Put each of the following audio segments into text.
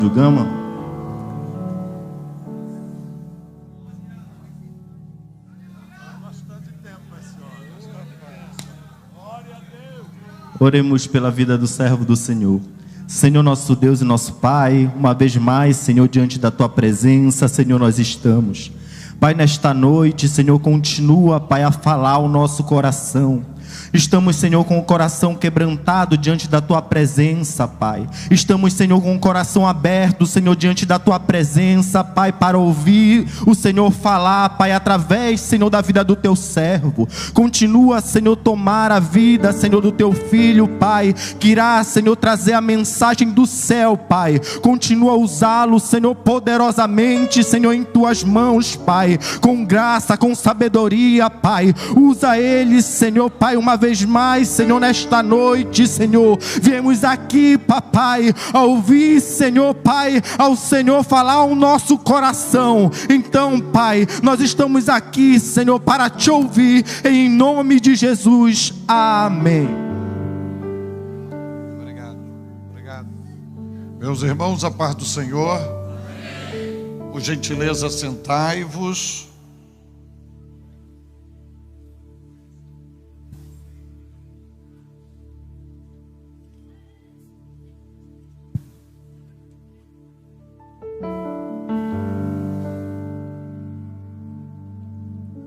do Gama. Oremos pela vida do servo do Senhor. Senhor, nosso Deus e nosso Pai, uma vez mais, Senhor, diante da Tua presença, Senhor, nós estamos. Pai, nesta noite, Senhor, continua, Pai, a falar o nosso coração. Estamos, Senhor, com o coração quebrantado diante da Tua presença, Pai. Estamos, Senhor, com o coração aberto, Senhor, diante da Tua presença, Pai, para ouvir o Senhor falar, Pai, através, Senhor, da vida do Teu servo. Continua, Senhor, tomar a vida, Senhor, do Teu filho, Pai, que irá, Senhor, trazer a mensagem do céu, Pai. Continua a usá-lo, Senhor, poderosamente, Senhor, em Tuas mãos, Pai, com graça, com sabedoria, Pai. Usa ele, Senhor, Pai, uma vez mais, Senhor, nesta noite, Senhor, viemos aqui, papai, a ouvir, Senhor, Pai, ao Senhor falar ao nosso coração. Então, Pai, nós estamos aqui, Senhor, para Te ouvir, em nome de Jesus, amém. Obrigado. Meus irmãos, a paz do Senhor. Por gentileza, sentai-vos.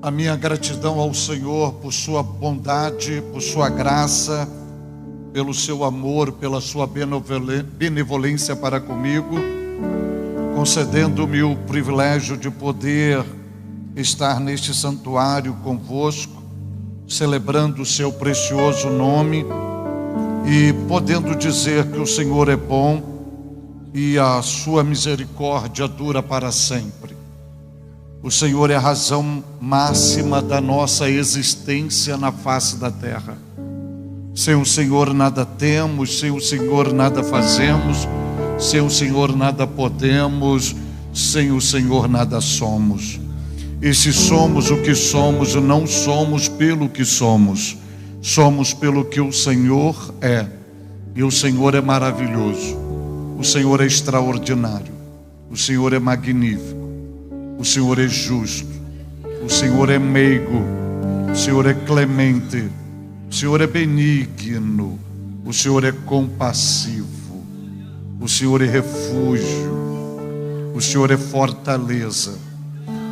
A minha gratidão ao Senhor por sua bondade, por sua graça, pelo seu amor, pela sua benevolência para comigo, concedendo-me o privilégio de poder estar neste santuário convosco, celebrando o seu precioso nome e podendo dizer que o Senhor é bom e a sua misericórdia dura para sempre. O Senhor é a razão máxima da nossa existência na face da terra. Sem o Senhor nada temos, sem o Senhor nada fazemos, sem o Senhor nada podemos, sem o Senhor nada somos. E se somos o que somos, não somos pelo que somos, somos pelo que o Senhor é. E o Senhor é maravilhoso, o Senhor é extraordinário, o Senhor é magnífico. O Senhor é justo, o Senhor é meigo, o Senhor é clemente, o Senhor é benigno, o Senhor é compassivo, o Senhor é refúgio, o Senhor é fortaleza,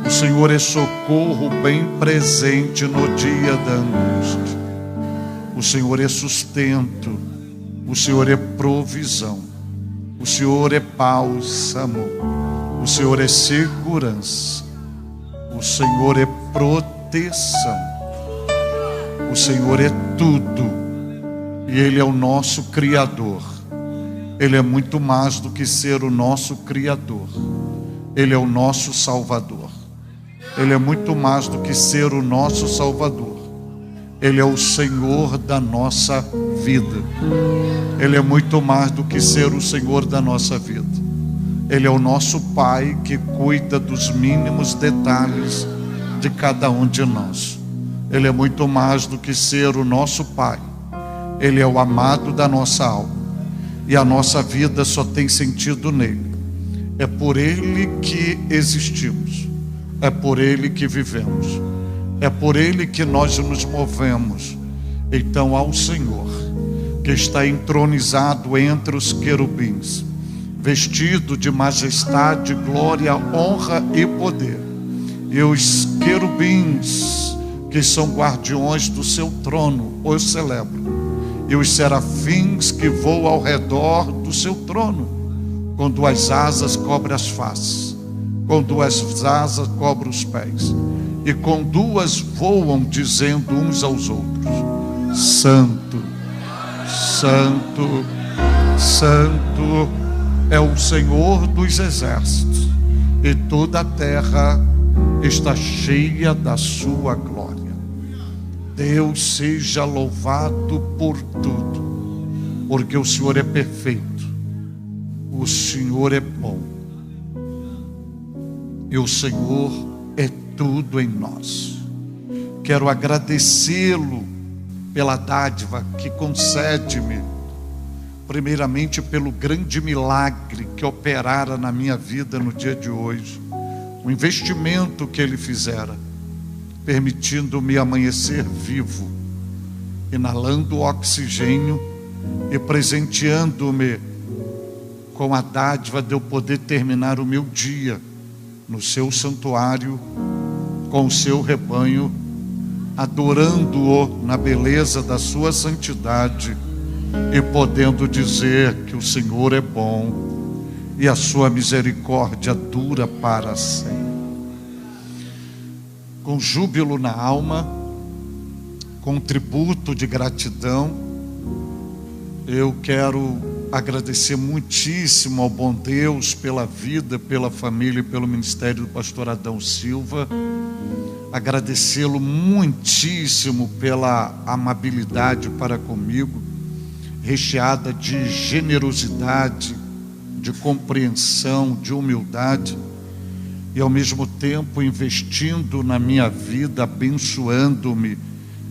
o Senhor é socorro bem presente no dia da angústia, o Senhor é sustento, o Senhor é provisão, o Senhor é bálsamo, o Senhor é segurança, o Senhor é proteção, o Senhor é tudo, e Ele é o nosso Criador. Ele é muito mais do que ser o nosso Criador, Ele é o nosso Salvador. Ele é muito mais do que ser o nosso Salvador, Ele é o Senhor da nossa vida. Ele é muito mais do que ser o Senhor da nossa vida. Ele é o nosso Pai que cuida dos mínimos detalhes de cada um de nós. Ele é muito mais do que ser o nosso Pai. Ele é o amado da nossa alma. E a nossa vida só tem sentido nele. É por Ele que existimos. É por Ele que vivemos. É por Ele que nós nos movemos. Então, ao Senhor, que está entronizado entre os querubins, vestido de majestade, glória, honra e poder, e os querubins, que são guardiões do seu trono, os celebram, e os serafins que voam ao redor do seu trono, com duas asas cobre as faces, com duas asas cobre os pés, e com duas voam, dizendo uns aos outros: Santo, Santo, Santo é o Senhor dos exércitos, e toda a terra está cheia da sua glória. Deus seja louvado por tudo, porque o Senhor é perfeito, o Senhor é bom, e o Senhor é tudo em nós. Quero agradecê-lo pela dádiva que concede-me primeiramente pelo grande milagre que operara na minha vida no dia de hoje, o investimento que Ele fizera, permitindo-me amanhecer vivo, inalando oxigênio e presenteando-me com a dádiva de eu poder terminar o meu dia no seu santuário, com o seu rebanho, adorando-o na beleza da sua santidade e podendo dizer que o Senhor é bom e a sua misericórdia dura para sempre. Com júbilo na alma, com tributo de gratidão, eu quero agradecer muitíssimo ao bom Deus pela vida, pela família e pelo ministério do pastor Adão Silva. Agradecê-lo muitíssimo pela amabilidade para comigo, recheada de generosidade, de compreensão, de humildade, e ao mesmo tempo investindo na minha vida, abençoando-me,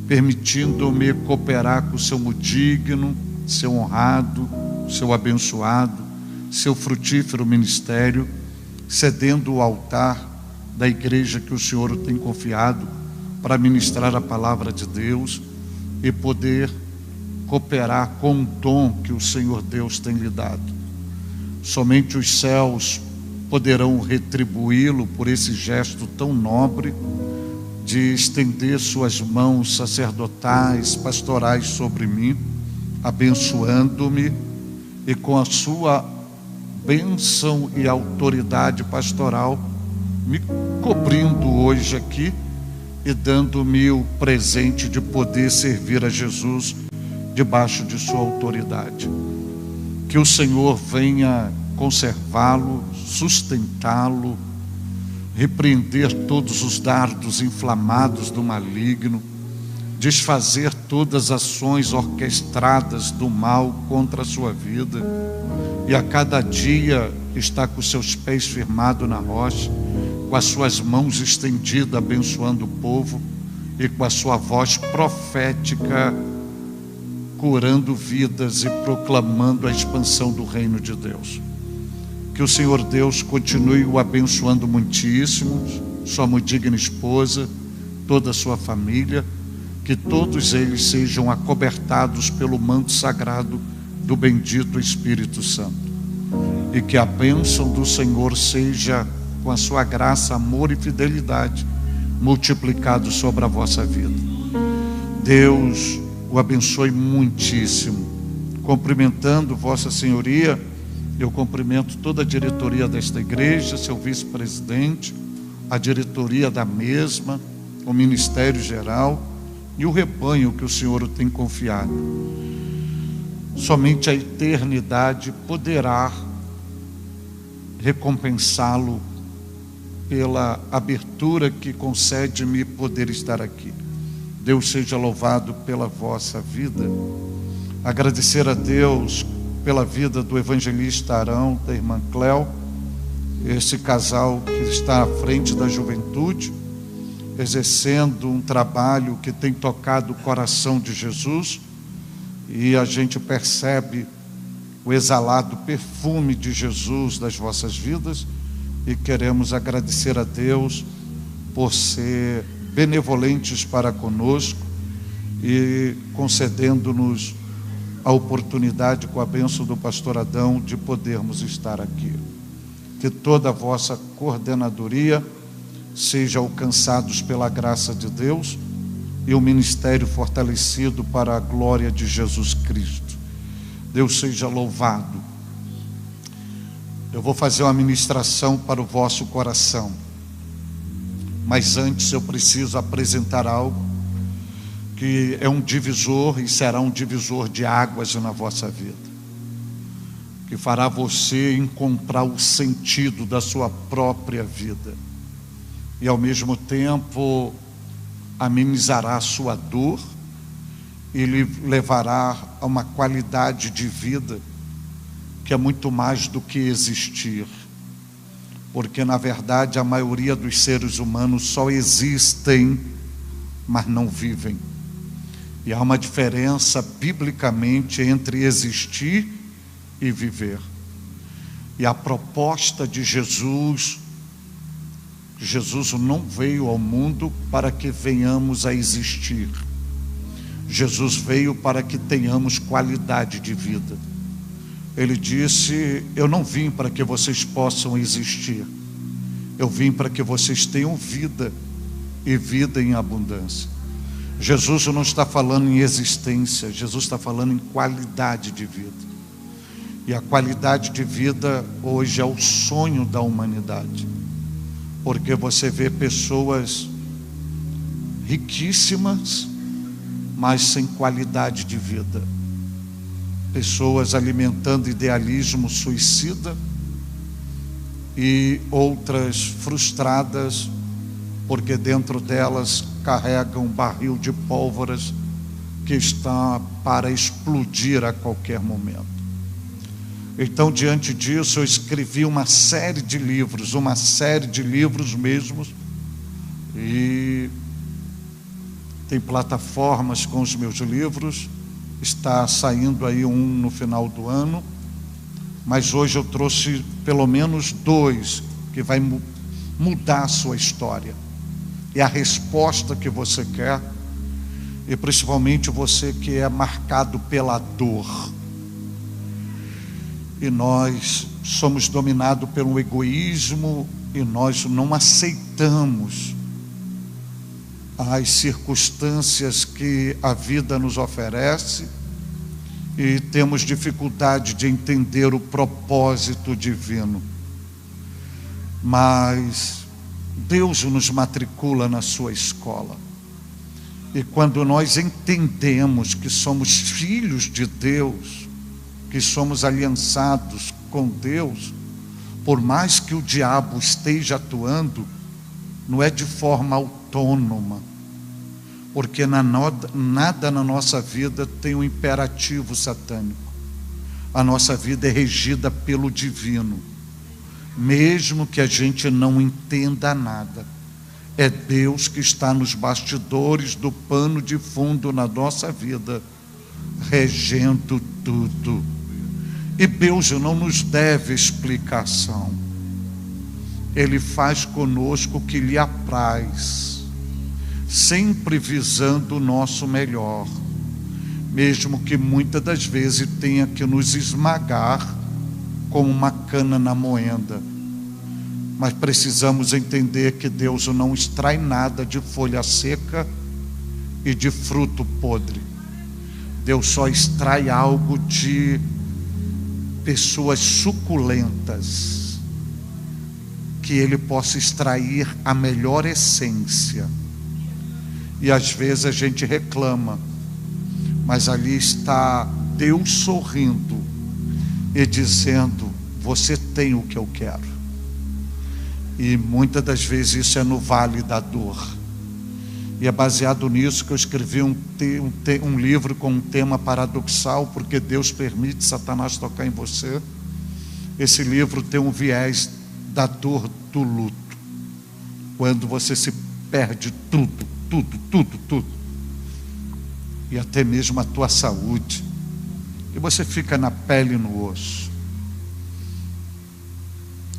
permitindo-me cooperar com o seu digno, seu honrado, seu abençoado, seu frutífero ministério, cedendo o altar da igreja que o Senhor tem confiado para ministrar a palavra de Deus e poder cooperar com o dom que o Senhor Deus tem lhe dado. Somente os céus poderão retribuí-lo por esse gesto tão nobre de estender suas mãos sacerdotais, pastorais sobre mim, abençoando-me e com a sua bênção e autoridade pastoral me cobrindo hoje aqui e dando-me o presente de poder servir a Jesus debaixo de sua autoridade. Que o Senhor venha conservá-lo, sustentá-lo, repreender todos os dardos inflamados do maligno, desfazer todas as ações orquestradas do mal contra a sua vida, e a cada dia estar com seus pés firmados na rocha, com as suas mãos estendidas abençoando o povo e com a sua voz profética curando vidas e proclamando a expansão do reino de Deus. Que o Senhor Deus continue o abençoando muitíssimo, sua muito digna esposa, toda a sua família, que todos eles sejam acobertados pelo manto sagrado do bendito Espírito Santo, e que a bênção do Senhor seja, com a sua graça, amor e fidelidade, multiplicado sobre a vossa vida. Deus o abençoe muitíssimo. Cumprimentando Vossa Senhoria, eu cumprimento toda a diretoria desta igreja, seu vice-presidente, a diretoria da mesma, o ministério geral e o rebanho que o Senhor tem confiado. Somente a eternidade poderá recompensá-lo pela abertura que concede-me poder estar aqui. Deus seja louvado pela vossa vida. Agradecer a Deus pela vida do evangelista Arão, da irmã Cléo, esse casal que está à frente da juventude, exercendo um trabalho que tem tocado o coração de Jesus, e a gente percebe o exalado perfume de Jesus das vossas vidas, e queremos agradecer a Deus por ser benevolentes para conosco e concedendo-nos a oportunidade, com a bênção do pastor Adão, de podermos estar aqui. Que toda a vossa coordenadoria seja alcançados pela graça de Deus e o ministério fortalecido para a glória de Jesus Cristo. Deus seja louvado. Eu vou fazer uma ministração para o vosso coração, mas antes eu preciso apresentar algo que é um divisor e será um divisor de águas na vossa vida, que fará você encontrar o sentido da sua própria vida e ao mesmo tempo amenizará a sua dor e lhe levará a uma qualidade de vida que é muito mais do que existir, porque na verdade a maioria dos seres humanos só existem, mas não vivem. E há uma diferença biblicamente entre existir e viver. E a proposta de Jesus não veio ao mundo para que venhamos a existir. Jesus veio para que tenhamos qualidade de vida. Ele disse: eu não vim para que vocês possam existir. Eu vim para que vocês tenham vida, e vida em abundância. Jesus não está falando em existência, Jesus está falando em qualidade de vida. E a qualidade de vida hoje é o sonho da humanidade. Porque você vê pessoas riquíssimas, mas sem qualidade de vida. Pessoas alimentando idealismo suicida e outras frustradas porque dentro delas carregam um barril de pólvoras que está para explodir a qualquer momento. Então, diante disso, eu escrevi uma série de livros mesmo, e tem plataformas com os meus livros. Está saindo aí um no final do ano, mas hoje eu trouxe pelo menos 2 que vai mudar a sua história. E a resposta que você quer, e principalmente você que é marcado pela dor. E nós somos dominados pelo egoísmo, e nós não aceitamos as circunstâncias que a vida nos oferece, e temos dificuldade de entender o propósito divino. Mas Deus nos matricula na sua escola, e quando nós entendemos que somos filhos de Deus, que somos aliançados com Deus, por mais que o diabo esteja atuando, não é de forma autônoma, porque nada na nossa vida tem um imperativo satânico. A nossa vida é regida pelo divino, mesmo que a gente não entenda nada. É Deus que está nos bastidores do pano de fundo na nossa vida, regendo tudo. E Deus não nos deve explicação. Ele faz conosco o que lhe apraz, sempre visando o nosso melhor, mesmo que muitas das vezes tenha que nos esmagar como uma cana na moenda. Mas precisamos entender que Deus não extrai nada de folha seca e de fruto podre. Deus só extrai algo de pessoas suculentas, que Ele possa extrair a melhor essência. E às vezes a gente reclama, mas ali está Deus sorrindo e dizendo: você tem o que eu quero. E muitas das vezes isso é no vale da dor. E é baseado nisso que eu escrevi um livro com um tema paradoxal, porque Deus permite Satanás tocar em você. Esse livro tem um viés da dor do luto, quando você se perde tudo, e até mesmo a tua saúde, e você fica na pele e no osso,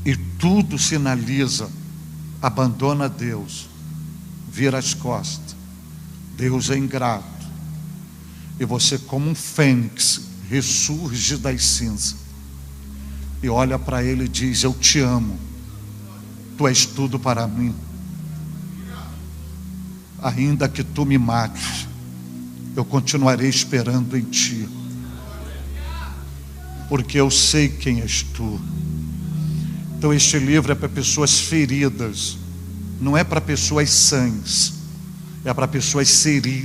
e tudo sinaliza: abandona Deus, vira as costas, Deus é ingrato, e você, como um fênix, ressurge das cinzas e olha para Ele e diz: eu te amo, tu és tudo para mim. Ainda que tu me mates, eu continuarei esperando em ti, porque eu sei quem és tu. Então este livro é para pessoas feridas, não é para pessoas sãs, é para pessoas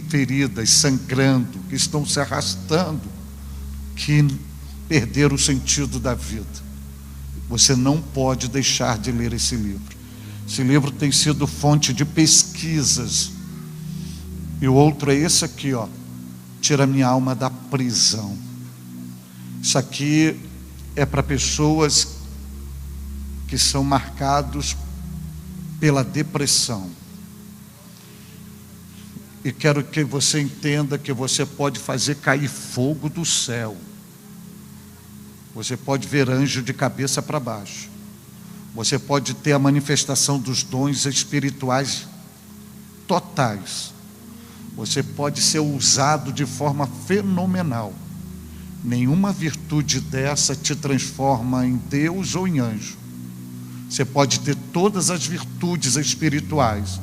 feridas, sangrando, que estão se arrastando, que perderam o sentido da vida. Você não pode deixar de ler esse livro. Esse livro tem sido fonte de pesquisas. E o outro é esse aqui, ó: tira minha alma da prisão. Isso aqui é para pessoas que são marcados pela depressão. E quero que você entenda que você pode fazer cair fogo do céu. Você pode ver anjo de cabeça para baixo. Você pode ter a manifestação dos dons espirituais totais. Você pode ser usado de forma fenomenal. Nenhuma virtude dessa te transforma em Deus ou em anjo. Você pode ter todas as virtudes espirituais.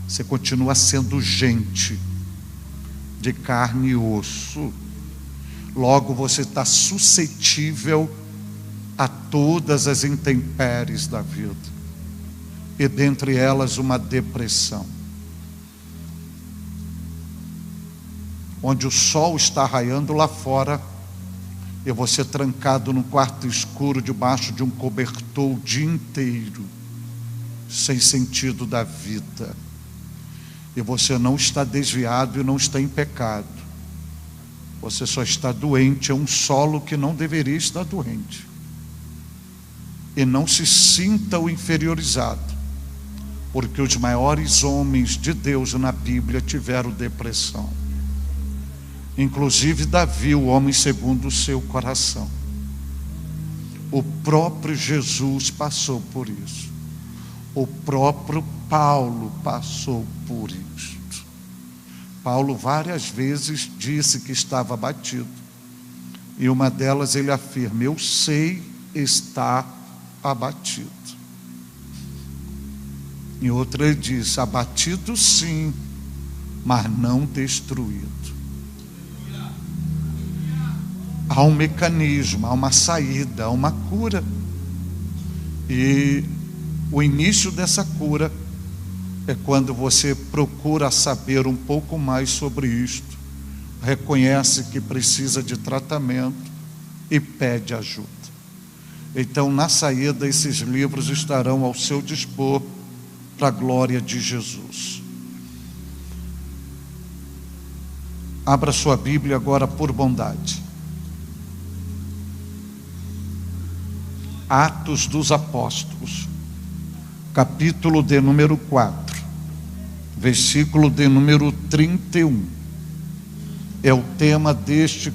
Você continua sendo gente, de carne e osso. Logo você está suscetível a todas as intempéries da vida. E dentre elas uma depressão. Onde o sol está raiando lá fora, e você trancado num quarto escuro, debaixo de um cobertor o dia inteiro, sem sentido da vida. E você não está desviado e não está em pecado. Você só está doente, é um solo que não deveria estar doente. E não se sinta o inferiorizado, porque os maiores homens de Deus na Bíblia tiveram depressão. Inclusive Davi, o homem segundo o seu coração. O próprio Jesus passou por isso. O próprio Paulo passou por isso. Paulo várias vezes disse que estava abatido. E uma delas ele afirma: eu sei estar abatido. E outra ele diz: abatido sim, mas não destruído. Há um mecanismo, há uma saída, há uma cura. E o início dessa cura é quando você procura saber um pouco mais sobre isto, reconhece que precisa de tratamento e pede ajuda. Então, na saída, esses livros estarão ao seu dispor para a glória de Jesus. Abra sua Bíblia agora por bondade. Atos dos Apóstolos, capítulo de número 4, versículo de número 31. É o tema deste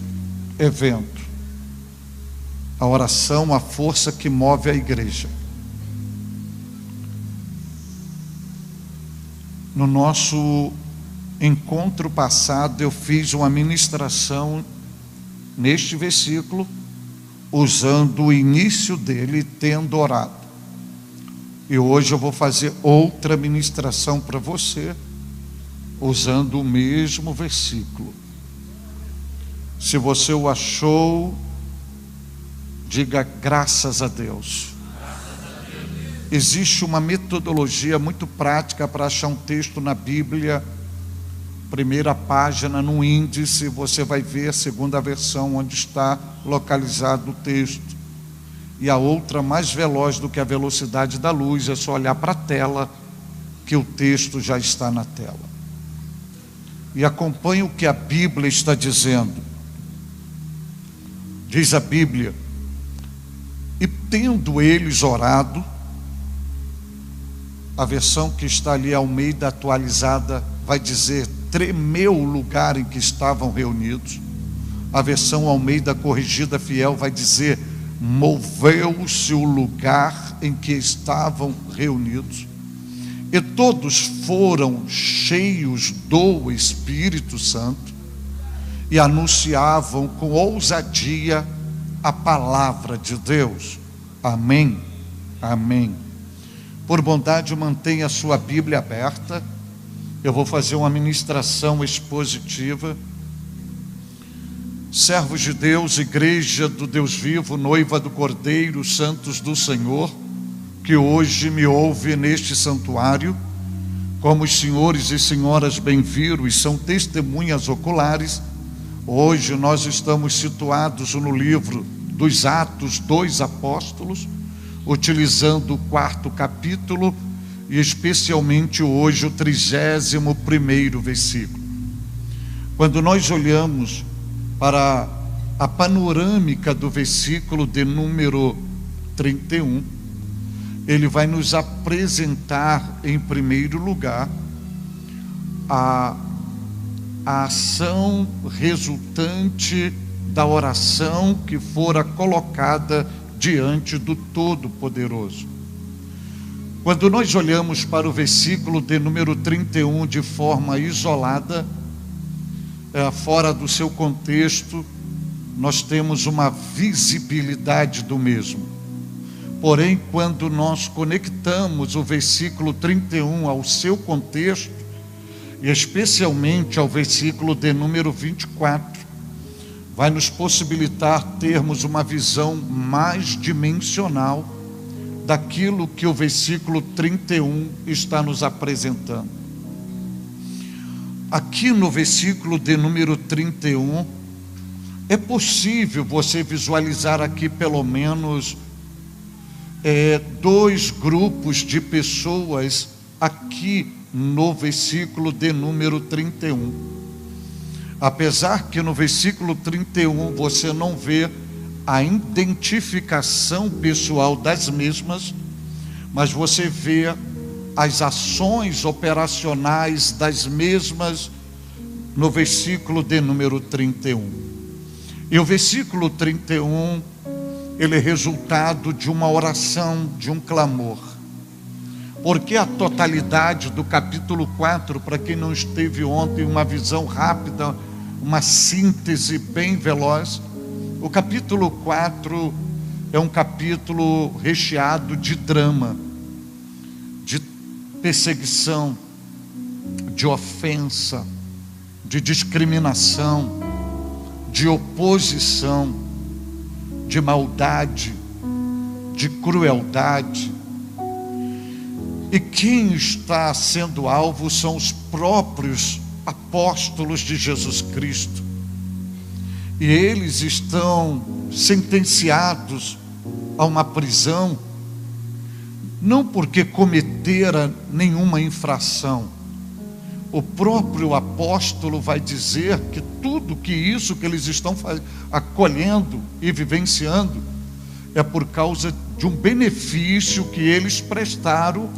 evento. A oração, a força que move a igreja. No nosso encontro passado, eu fiz uma ministração neste versículo, usando o início dele, tendo orado. E hoje eu vou fazer outra ministração para você, usando o mesmo versículo. Se você o achou, diga graças a Deus. Existe uma metodologia muito prática para achar um texto na Bíblia. Primeira página no índice, você vai ver a segunda versão onde está localizado o texto. E a outra, mais veloz do que a velocidade da luz, é só olhar para a tela que o texto já está na tela. E acompanhe o que a Bíblia está dizendo. Diz a Bíblia: e tendo eles orado, a versão que está ali, Almeida atualizada, vai dizer: tremeu o lugar em que estavam reunidos. A versão Almeida corrigida fiel vai dizer: moveu-se o lugar em que estavam reunidos. E todos foram cheios do Espírito Santo e anunciavam com ousadia a palavra de Deus. Amém, amém. Por bondade, mantenha a sua Bíblia aberta. Eu vou fazer uma ministração expositiva. Servos de Deus, igreja do Deus vivo, noiva do Cordeiro, santos do Senhor, que hoje me ouve neste santuário, como os senhores e senhoras bem viram e são testemunhas oculares, hoje nós estamos situados no livro dos Atos dos Apóstolos, utilizando o 4º capítulo, e especialmente hoje o 31º versículo. Quando nós olhamos para a panorâmica do versículo de número 31, ele vai nos apresentar, em primeiro lugar, a ação resultante da oração que fora colocada diante do Todo-Poderoso. Quando nós olhamos para o versículo de número 31 de forma isolada, fora do seu contexto, nós temos uma visibilidade do mesmo. Porém, quando nós conectamos o versículo 31 ao seu contexto, e especialmente ao versículo de número 24, vai nos possibilitar termos uma visão mais dimensional daquilo que o versículo 31 está nos apresentando. Aqui no versículo de número 31, é possível você visualizar aqui pelo menos dois grupos de pessoas aqui no versículo de número 31. Apesar que no versículo 31 você não vê a identificação pessoal das mesmas, mas você vê as ações operacionais das mesmas no versículo de número 31. E o versículo 31, ele é resultado de uma oração, de um clamor. Porque a totalidade do capítulo 4, para quem não esteve ontem, uma visão rápida, uma síntese bem veloz, o capítulo 4 é um capítulo recheado de drama, de perseguição, de ofensa, de discriminação, de oposição, de maldade, de crueldade. E quem está sendo alvo são os próprios apóstolos de Jesus Cristo. E eles estão sentenciados a uma prisão, não porque cometeram nenhuma infração. O próprio apóstolo vai dizer que tudo que isso que eles estão acolhendo e vivenciando é por causa de um benefício que eles prestaram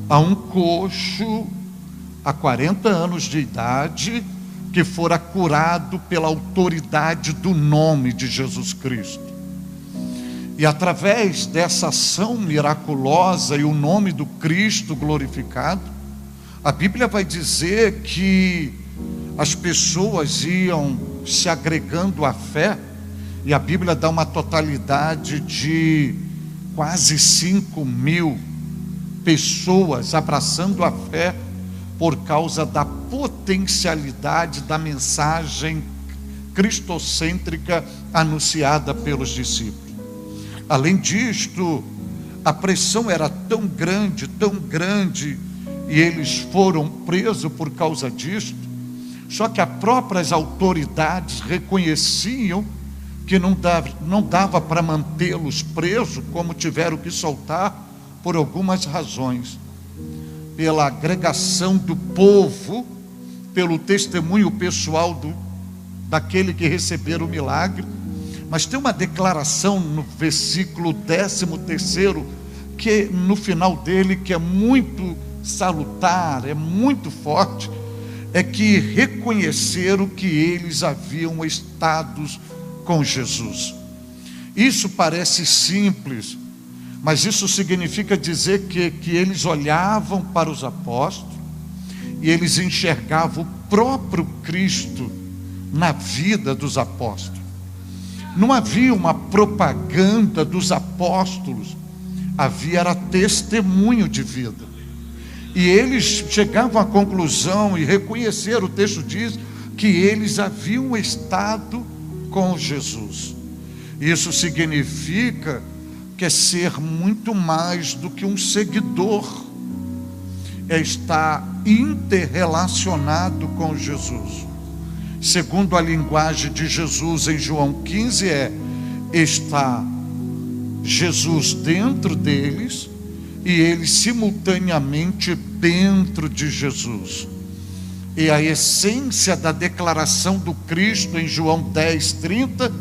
a um coxo há 40 anos de idade, que fora curado pela autoridade do nome de Jesus Cristo. E através dessa ação miraculosa e o nome do Cristo glorificado, a Bíblia vai dizer que as pessoas iam se agregando à fé, e a Bíblia dá uma totalidade de quase 5.000 pessoas abraçando a fé por causa da potencialidade da mensagem cristocêntrica anunciada pelos discípulos. Além disto, a pressão era tão grande, e eles foram presos por causa disto. Só que as próprias autoridades reconheciam que não dava para mantê-los presos, como tiveram que soltar por algumas razões. Pela agregação do povo, pelo testemunho pessoal daquele que receberam o milagre. Mas tem uma declaração no versículo 13º, que no final dele, que é muito salutar, é muito forte, é que reconheceram que eles haviam estado com Jesus. Isso parece simples, mas isso significa dizer que eles olhavam para os apóstolos e eles enxergavam o próprio Cristo na vida dos apóstolos. Não havia uma propaganda dos apóstolos, havia era testemunho de vida. E eles chegavam à conclusão e reconheceram, o texto diz, que eles haviam estado com Jesus. Isso significa que é ser muito mais do que um seguidor, é estar interrelacionado com Jesus. Segundo a linguagem de Jesus em João 15, está Jesus dentro deles e eles simultaneamente dentro de Jesus. E a essência da declaração do Cristo em João 10:30,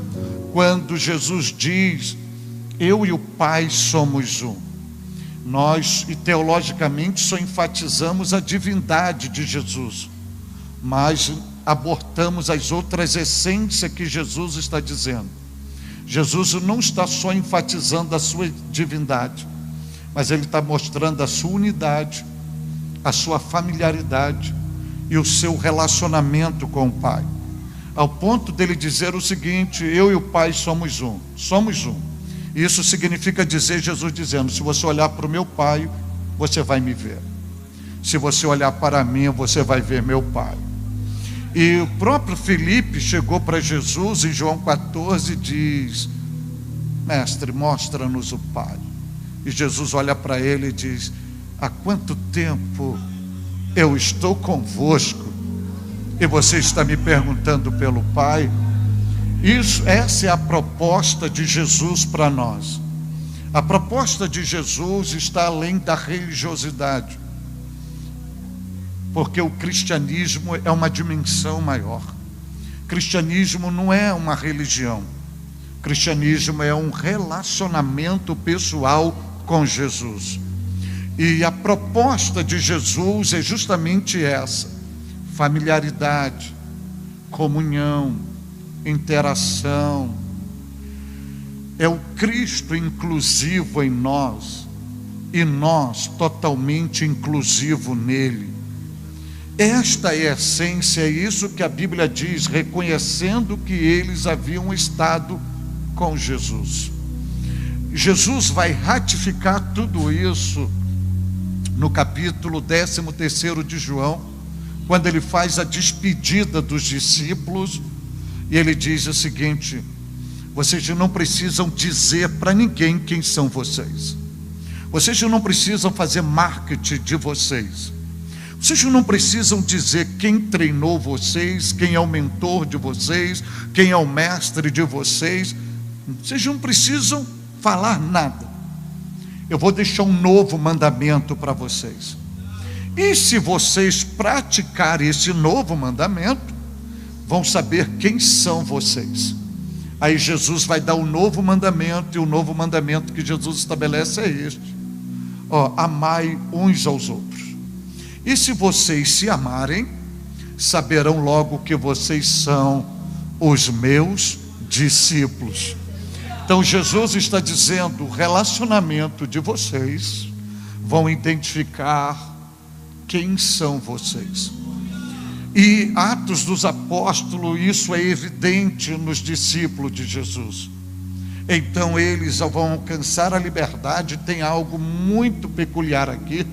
quando Jesus diz: eu e o Pai somos um. Nós, e teologicamente, só enfatizamos a divindade de Jesus, mas abortamos as outras essências que Jesus está dizendo. Jesus não está só enfatizando a sua divindade, mas ele está mostrando a sua unidade, a sua familiaridade e o seu relacionamento com o Pai, ao ponto dele dizer o seguinte: eu e o Pai somos um, somos um. Isso significa dizer, Jesus dizendo: se você olhar para o meu Pai, você vai me ver. Se você olhar para mim, você vai ver meu Pai. E o próprio Filipe chegou para Jesus em João 14 e diz: mestre, mostra-nos o Pai. E Jesus olha para ele e diz: há quanto tempo eu estou convosco e você está me perguntando pelo Pai? Essa é a proposta de Jesus para nós. A proposta de Jesus está além da religiosidade, porque o cristianismo é uma dimensão maior. Cristianismo não é uma religião. Cristianismo é um relacionamento pessoal com Jesus. E a proposta de Jesus é justamente essa: familiaridade, comunhão, interação. É o Cristo inclusivo em nós e nós totalmente inclusivo nele. Esta é a essência, é isso que a Bíblia diz, reconhecendo que eles haviam estado com Jesus. Jesus vai ratificar tudo isso no capítulo 13º de João, quando ele faz a despedida dos discípulos, e ele diz o seguinte: vocês não precisam dizer para ninguém quem são vocês. Vocês não precisam fazer marketing de vocês. Vocês não precisam dizer quem treinou vocês, quem é o mentor de vocês, quem é o mestre de vocês. Vocês não precisam falar nada. Eu vou deixar um novo mandamento para vocês. E se vocês praticarem esse novo mandamento, vão saber quem são vocês. Aí Jesus vai dar um novo mandamento, e o novo mandamento que Jesus estabelece é este: amai uns aos outros. E se vocês se amarem, saberão logo que vocês são os meus discípulos. Então Jesus está dizendo: o relacionamento de vocês vão identificar quem são vocês. E Atos dos Apóstolos, isso é evidente nos discípulos de Jesus. Então eles vão alcançar a liberdade. Tem algo muito peculiar aqui,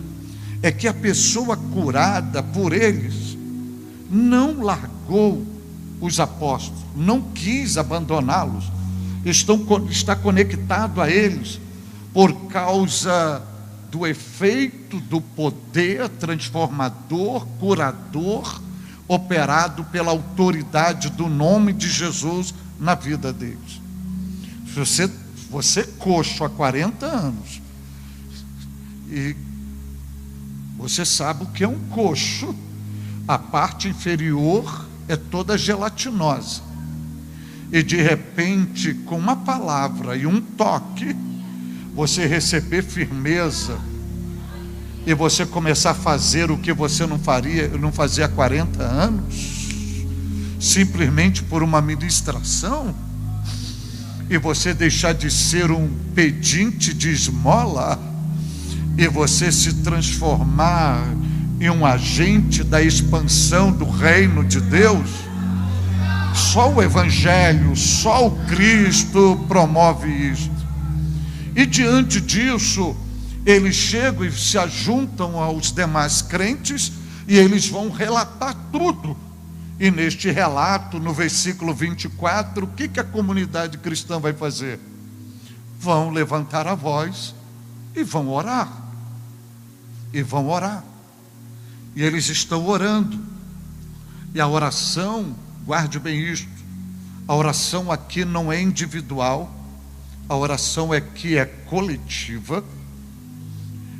é que a pessoa curada por eles não largou os apóstolos, não quis abandoná-los, está conectado a eles por causa do efeito do poder transformador, curador, operado pela autoridade do nome de Jesus na vida deles. Você é coxo há 40 anos, e você sabe o que é um coxo. A parte inferior é toda gelatinosa, e de repente, com uma palavra e um toque, você receber firmeza, e você começar a fazer o que você não fazia há 40 anos, simplesmente por uma ministração, e você deixar de ser um pedinte de esmola, e você se transformar em um agente da expansão do reino de Deus. Só o Evangelho, só o Cristo promove isso. E diante disso, eles chegam e se ajuntam aos demais crentes, e eles vão relatar tudo. E neste relato, no versículo 24, o que a comunidade cristã vai fazer? Vão levantar a voz e vão orar. E vão orar. E eles estão orando. E a oração, guarde bem isto, a oração aqui não é individual, a oração aqui é coletiva.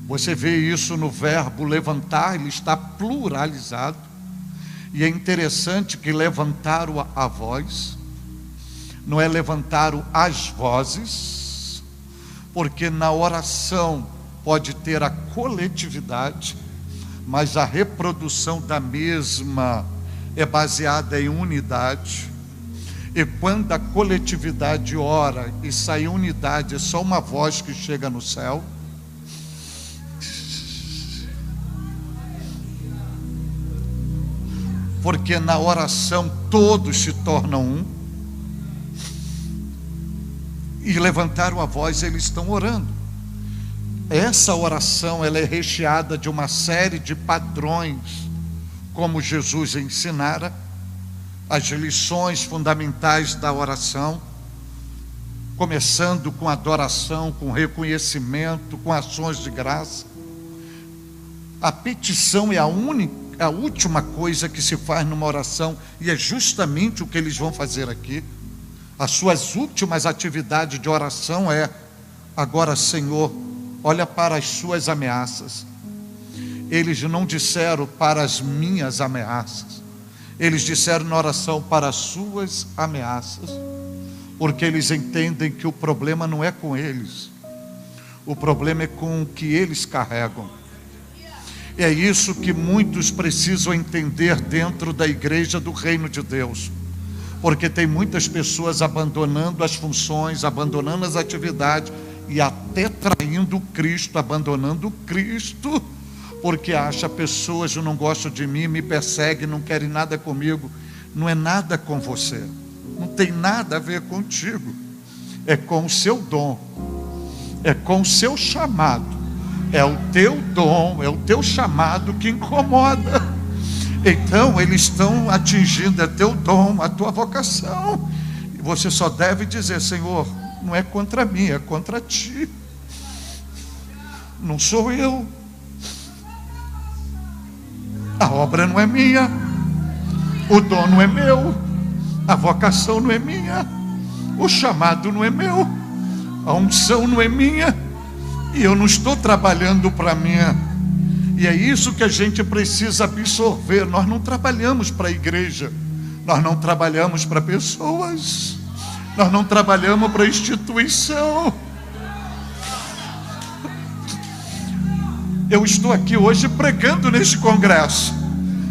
Você vê isso no verbo levantar, ele está pluralizado. E é interessante que levantar a voz não é levantar as vozes, porque na oração pode ter a coletividade, mas a reprodução da mesma é baseada em unidade. E quando a coletividade ora e sai unidade, é só uma voz que chega no céu. Porque na oração todos se tornam um. E levantaram a voz, eles estão orando. Essa oração, ela é recheada de uma série de padrões, como Jesus ensinara, as lições fundamentais da oração, começando com adoração, com reconhecimento, com ações de graça. A petição é a última coisa que se faz numa oração, e é justamente o que eles vão fazer aqui. As suas últimas atividades de oração é: agora, Senhor, olha para as suas ameaças. Eles não disseram para as minhas ameaças, eles disseram na oração para as suas ameaças, porque eles entendem que o problema não é com eles, o problema é com o que eles carregam. É isso que muitos precisam entender dentro da igreja do reino de Deus, porque tem muitas pessoas abandonando as funções, abandonando as atividades e até traindo Cristo, abandonando Cristo, porque acha: pessoas não gostam de mim, me perseguem, não querem nada comigo. Não é nada com você, não tem nada a ver contigo, é com o seu dom, é com o seu chamado, é o teu dom, é o teu chamado que incomoda. Então eles estão atingindo é teu dom, a tua vocação, e você só deve dizer: Senhor, não é contra mim, é contra ti, não sou eu, a obra não é minha, o dom não é meu, a vocação não é minha, o chamado não é meu, a unção não é minha, e eu não estou trabalhando para mim. E é isso que a gente precisa absorver. Nós não trabalhamos para a igreja, nós não trabalhamos para pessoas, nós não trabalhamos para instituição. Eu estou aqui hoje pregando neste congresso,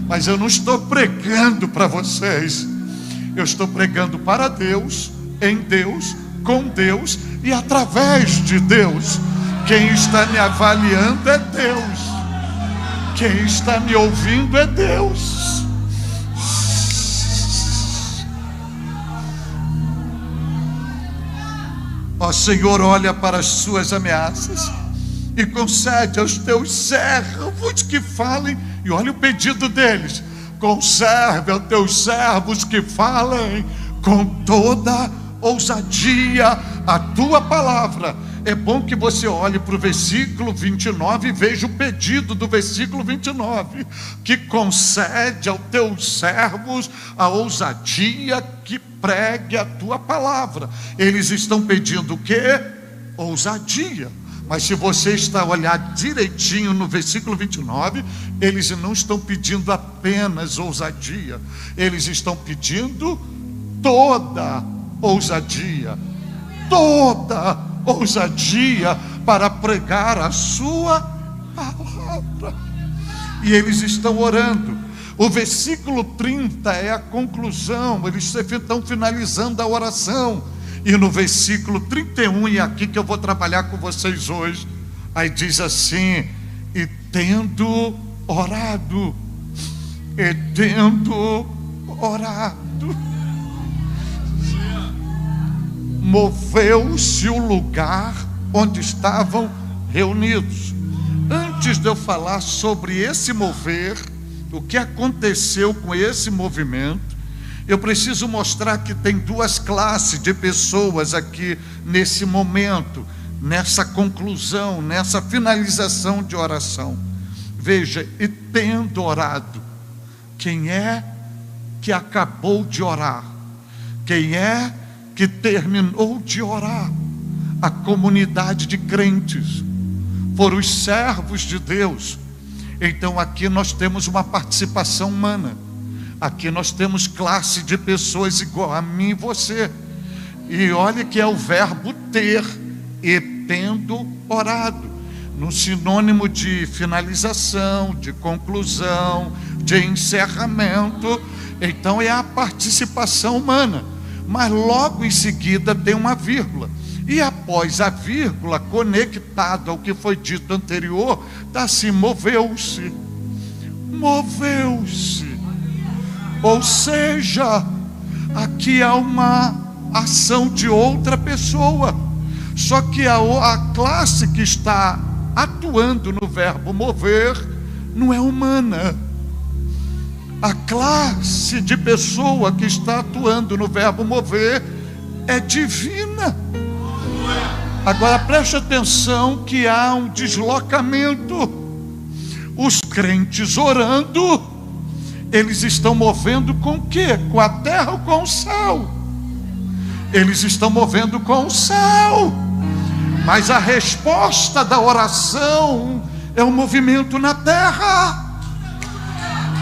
mas eu não estou pregando para vocês, eu estou pregando para Deus, em Deus, com Deus e através de Deus. Quem está me avaliando é Deus, quem está me ouvindo é Deus. Ó Senhor, olha para as suas ameaças e concede aos teus servos que falem. E olha o pedido deles: conserve aos teus servos que falem com toda ousadia a tua palavra. É bom que você olhe para o versículo 29 e veja o pedido do versículo 29, que concede aos teus servos a ousadia que pregue a tua palavra. Eles estão pedindo o quê? Ousadia. Mas se você está a olhar direitinho no versículo 29, eles não estão pedindo apenas ousadia, eles estão pedindo toda ousadia, toda ousadia para pregar a sua palavra. E eles estão orando. O versículo 30 é a conclusão, eles estão finalizando a oração. E no versículo 31, e é aqui que eu vou trabalhar com vocês hoje, aí diz assim: e tendo orado, moveu-se o lugar onde estavam reunidos. Antes de eu falar sobre esse mover, o que aconteceu com esse movimento, eu preciso mostrar que tem duas classes de pessoas aqui nesse momento, nessa conclusão, nessa finalização de oração. Veja, e tendo orado, quem é que acabou de orar? Quem é que terminou de orar? A comunidade de crentes, foram os servos de Deus. Então aqui nós temos uma participação humana, aqui nós temos classe de pessoas igual a mim e você. E olha que é o verbo ter, e tendo orado, no sinônimo de finalização, de conclusão, de encerramento. Então é a participação humana, mas logo em seguida tem uma vírgula. E após a vírgula, conectado ao que foi dito anterior, está assim: moveu-se. Moveu-se. Ou seja, aqui há uma ação de outra pessoa. Só que a classe que está atuando no verbo mover não é humana. A classe de pessoa que está atuando no verbo mover é divina. Agora preste atenção que há um deslocamento. Os crentes orando, eles estão movendo com o quê? Com a terra ou com o céu? Eles estão movendo com o céu. Mas a resposta da oração é um movimento na terra.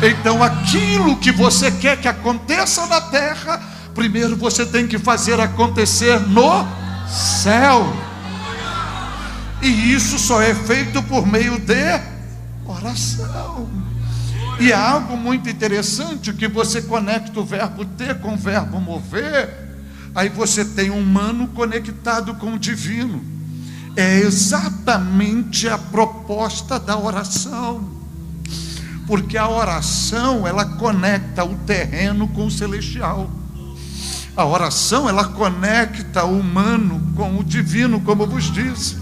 Então aquilo que você quer que aconteça na terra, primeiro você tem que fazer acontecer no céu. E isso só é feito por meio de oração. E há algo muito interessante, que você conecta o verbo ter com o verbo mover. Aí você tem um humano conectado com o divino. É exatamente a proposta da oração. Porque a oração, ela conecta o terreno com o celestial. A oração, ela conecta o humano com o divino, como eu vos disse.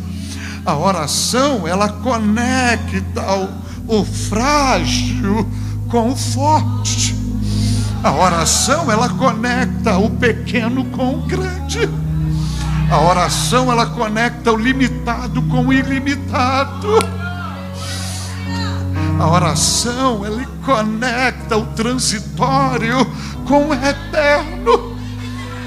A oração, ela conecta o frágil com o forte. A oração, ela conecta o pequeno com o grande. A oração, ela conecta o limitado com o ilimitado. A oração, ela conecta o transitório com o eterno.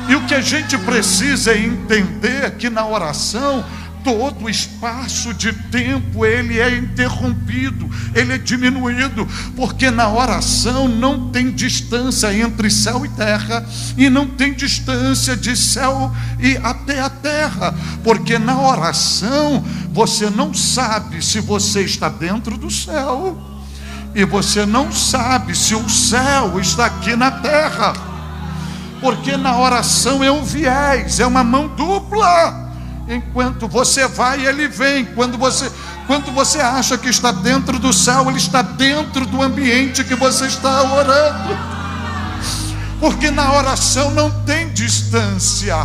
E o que a gente precisa entender é que na oração, todo o espaço de tempo ele é interrompido, ele é diminuído, porque na oração não tem distância entre céu e terra, e não tem distância de céu e até a terra, porque na oração você não sabe se você está dentro do céu, e você não sabe se o céu está aqui na terra, porque na oração é um viés, é uma mão dupla. Enquanto você vai, ele vem. Quando você acha que está dentro do céu, ele está dentro do ambiente que você está orando. Porque na oração não tem distância.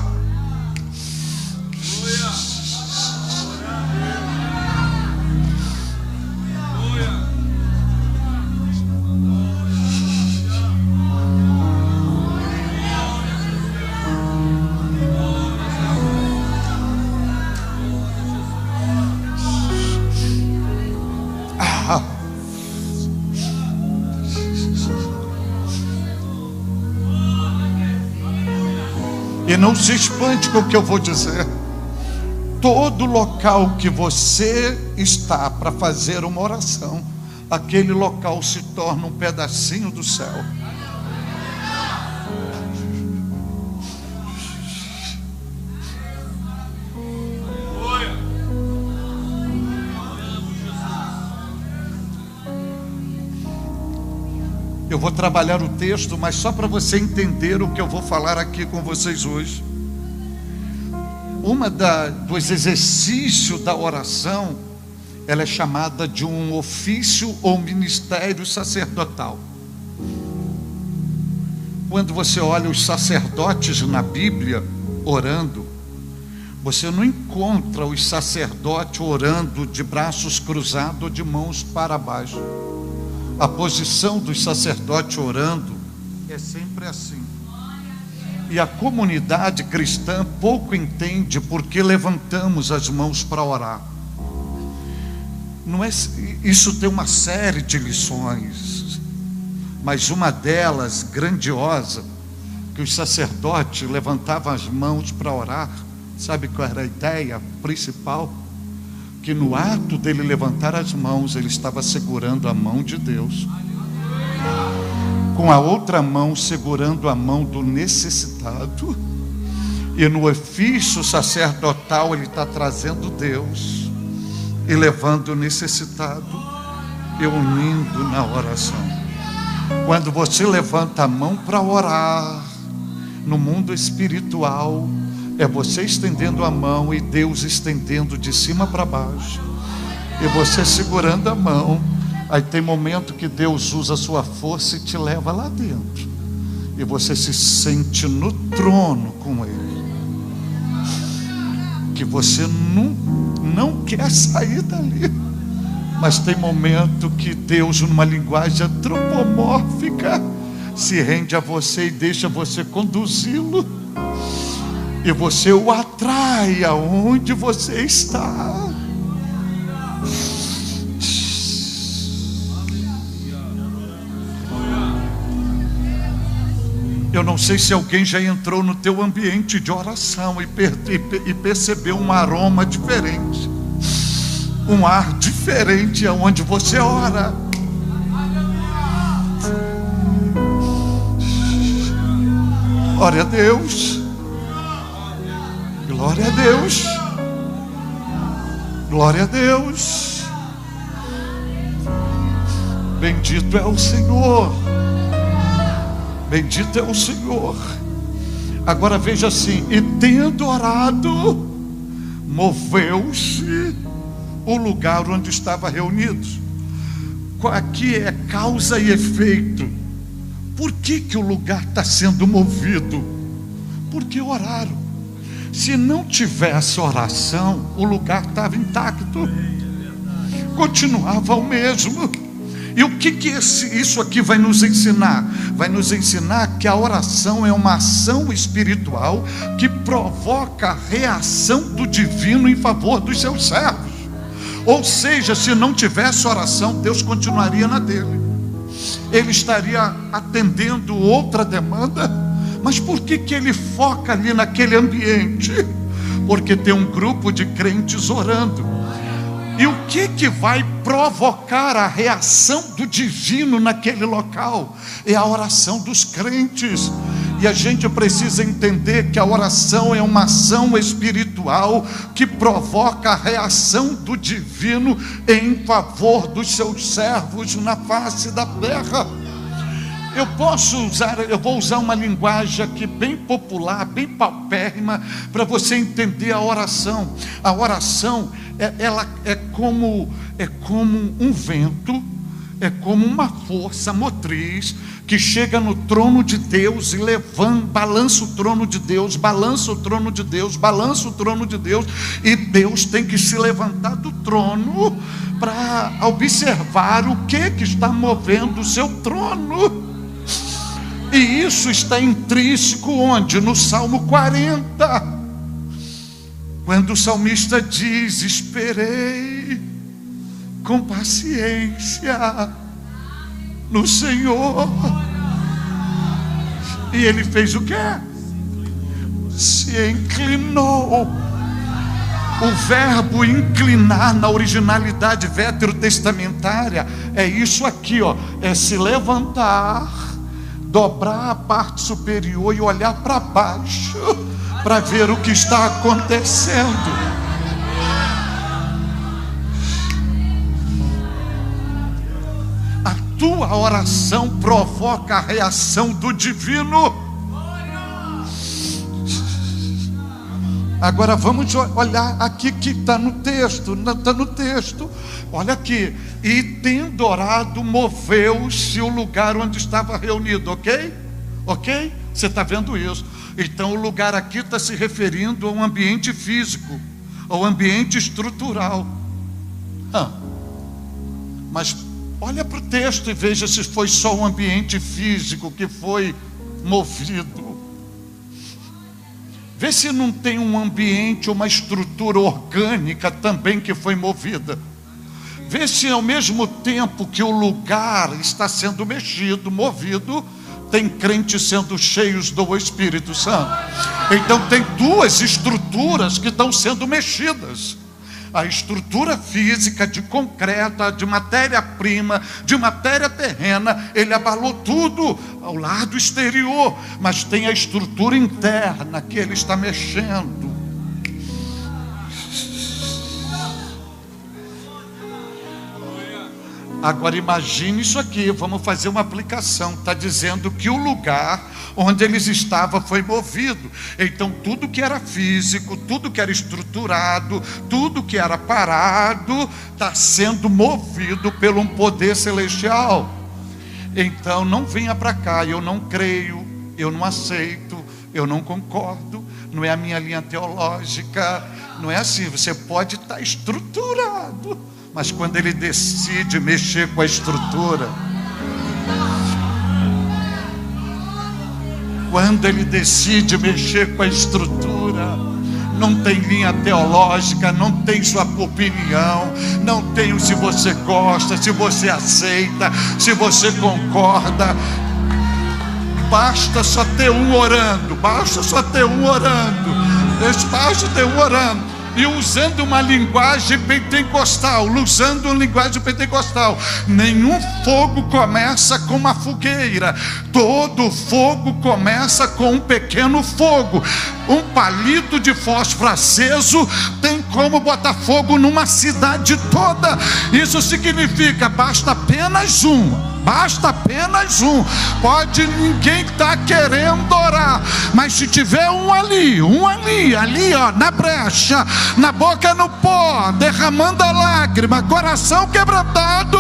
E não se espante com o que eu vou dizer. Todo local que você está para fazer uma oração, aquele local se torna um pedacinho do céu. Eu vou trabalhar o texto, mas só para você entender o que eu vou falar aqui com vocês hoje. Dos exercícios da oração, ela é chamada de um ofício ou ministério sacerdotal. Quando você olha os sacerdotes na Bíblia orando, você não encontra os sacerdotes orando de braços cruzados ou de mãos para baixo. A posição dos sacerdotes orando é sempre assim. E a comunidade cristã pouco entende porque levantamos as mãos para orar. Não é, isso tem uma série de lições, mas uma delas, grandiosa, que os sacerdotes levantavam as mãos para orar. Sabe qual era a ideia principal? Que no ato dele levantar as mãos, ele estava segurando a mão de Deus, com a outra mão segurando a mão do necessitado, e no ofício sacerdotal ele está trazendo Deus e levando o necessitado e unindo na oração. Quando você levanta a mão para orar, no mundo espiritual, é você estendendo a mão e Deus estendendo de cima para baixo, e você segurando a mão. Aí tem momento que Deus usa a sua força e te leva lá dentro, e você se sente no trono com Ele, que você não quer sair dali. Mas tem momento que Deus, numa linguagem antropomórfica, se rende a você e deixa você conduzi-lo, e você o atrai aonde você está. Eu não sei se alguém já entrou no teu ambiente de oração e percebeu um aroma diferente, um ar diferente aonde você ora. Glória a Deus, glória a Deus, glória a Deus. Bendito é o Senhor, bendito é o Senhor. Agora veja assim: e tendo orado, moveu-se o lugar onde estava reunidos. Aqui é causa e efeito. Por que o lugar está sendo movido? Porque oraram. Se não tivesse oração, o lugar estava intacto, continuava o mesmo. E o que isso aqui vai nos ensinar? Vai nos ensinar que a oração é uma ação espiritual que provoca a reação do divino em favor dos seus servos. Ou seja, se não tivesse oração, Deus continuaria na dele, Ele estaria atendendo outra demanda. Mas por que Ele foca ali naquele ambiente? Porque tem um grupo de crentes orando. E o que vai provocar a reação do divino naquele local? É a oração dos crentes. E a gente precisa entender que a oração é uma ação espiritual que provoca a reação do divino em favor dos seus servos na face da terra. Eu vou usar uma linguagem aqui bem popular, bem paupérrima, para você entender a oração. A oração, ela é como um vento, é como uma força motriz que chega no trono de Deus e balança o trono de Deus, balança o trono de Deus, balança o trono de Deus, e Deus tem que se levantar do trono para observar o que está movendo o seu trono. E isso está intrínseco onde? No Salmo 40, quando o salmista diz: esperei com paciência no Senhor. E ele fez o quê? Se inclinou. O verbo inclinar na originalidade veterotestamentária é isso aqui, ó, é se levantar, dobrar a parte superior e olhar para baixo para ver o que está acontecendo. A tua oração provoca a reação do divino. Agora vamos olhar aqui que está no texto. Olha aqui: e tendo orado, moveu-se o lugar onde estava reunido. Ok? Você está vendo isso? Então o lugar aqui está se referindo a um ambiente físico, ao ambiente estrutural. Mas olha para o texto e veja se foi só um ambiente físico que foi movido. Vê se não tem um ambiente, uma estrutura orgânica também que foi movida. Vê se ao mesmo tempo que o lugar está sendo mexido, movido, tem crentes sendo cheios do Espírito Santo. Então tem duas estruturas que estão sendo mexidas. A estrutura física de concreto, de matéria-prima, de matéria terrena, ele abalou tudo ao lado exterior, mas tem a estrutura interna que ele está mexendo. Agora imagine isso aqui, vamos fazer uma aplicação. Está dizendo que o lugar onde eles estavam foi movido. Então tudo que era físico, tudo que era estruturado, tudo que era parado, está sendo movido por um poder celestial. Então não venha para cá, eu não creio, eu não aceito, eu não concordo, não é a minha linha teológica, não é assim. Você pode estar estruturado, mas quando ele decide mexer com a estrutura, quando ele decide mexer com a estrutura, não tem linha teológica, não tem sua opinião, não tem se você gosta, se você aceita, se você concorda. Basta só ter um orando, basta só ter um orando, basta ter um orando. E usando uma linguagem pentecostal, nenhum fogo começa com uma fogueira, todo fogo começa com um pequeno fogo. Um palito de fósforo aceso tem como botar fogo numa cidade toda. Isso significa, basta apenas um. Pode ninguém estar querendo orar, mas se tiver um ali, ó, na brecha, na boca no pó, derramando a lágrima, coração quebrantado,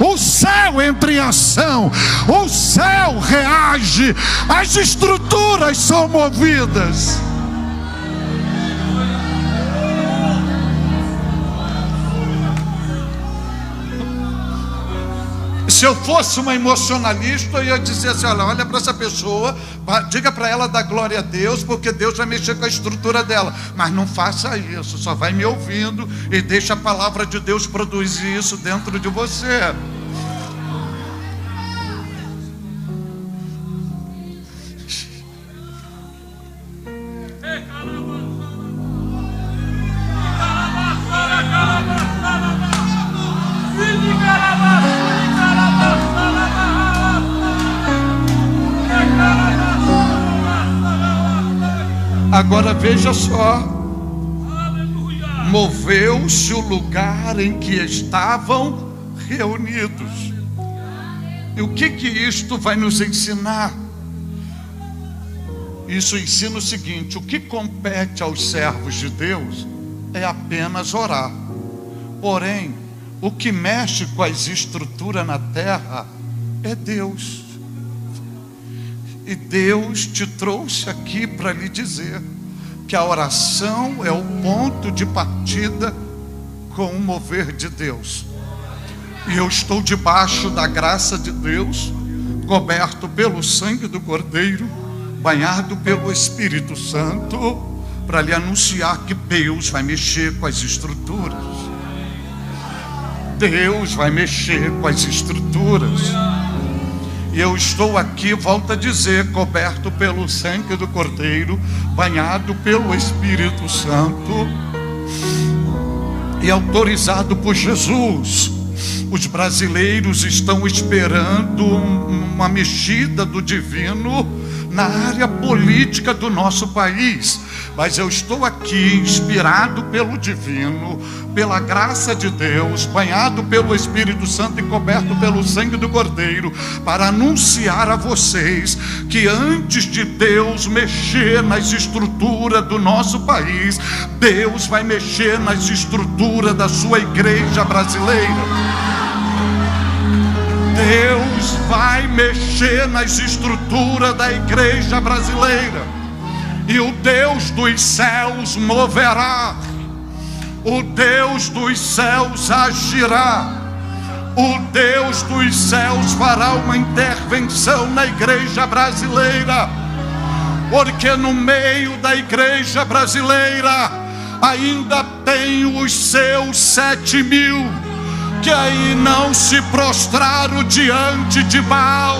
o céu entra em ação, o céu reage, as estruturas são movidas. Se eu fosse uma emocionalista, eu ia dizer assim: olha para essa pessoa, diga para ela dar glória a Deus, porque Deus vai mexer com a estrutura dela. Mas não faça isso, só vai me ouvindo e deixa a palavra de Deus produzir isso dentro de você. Agora veja só, moveu-se o lugar em que estavam reunidos. E o que isto vai nos ensinar? Isso ensina o seguinte: o que compete aos servos de Deus é apenas orar. Porém, o que mexe com as estruturas na terra é Deus. E Deus te trouxe aqui para lhe dizer que a oração é o ponto de partida com o mover de Deus. E eu estou debaixo da graça de Deus, coberto pelo sangue do Cordeiro, banhado pelo Espírito Santo, para lhe anunciar que Deus vai mexer com as estruturas. Deus vai mexer com as estruturas. E eu estou aqui, volto a dizer, coberto pelo sangue do Cordeiro, banhado pelo Espírito Santo e autorizado por Jesus. Os brasileiros estão esperando uma mexida do divino na área política do nosso país. Mas eu estou aqui inspirado pelo divino, pela graça de Deus, banhado pelo Espírito Santo e coberto pelo sangue do Cordeiro, para anunciar a vocês que antes de Deus mexer nas estruturas do nosso país, Deus vai mexer nas estruturas da sua igreja brasileira. Deus vai mexer nas estruturas da igreja brasileira. E o Deus dos céus moverá, o Deus dos céus agirá, o Deus dos céus fará uma intervenção na igreja brasileira, porque no meio da igreja brasileira ainda tem os seus 7.000 que aí não se prostraram diante de Baal.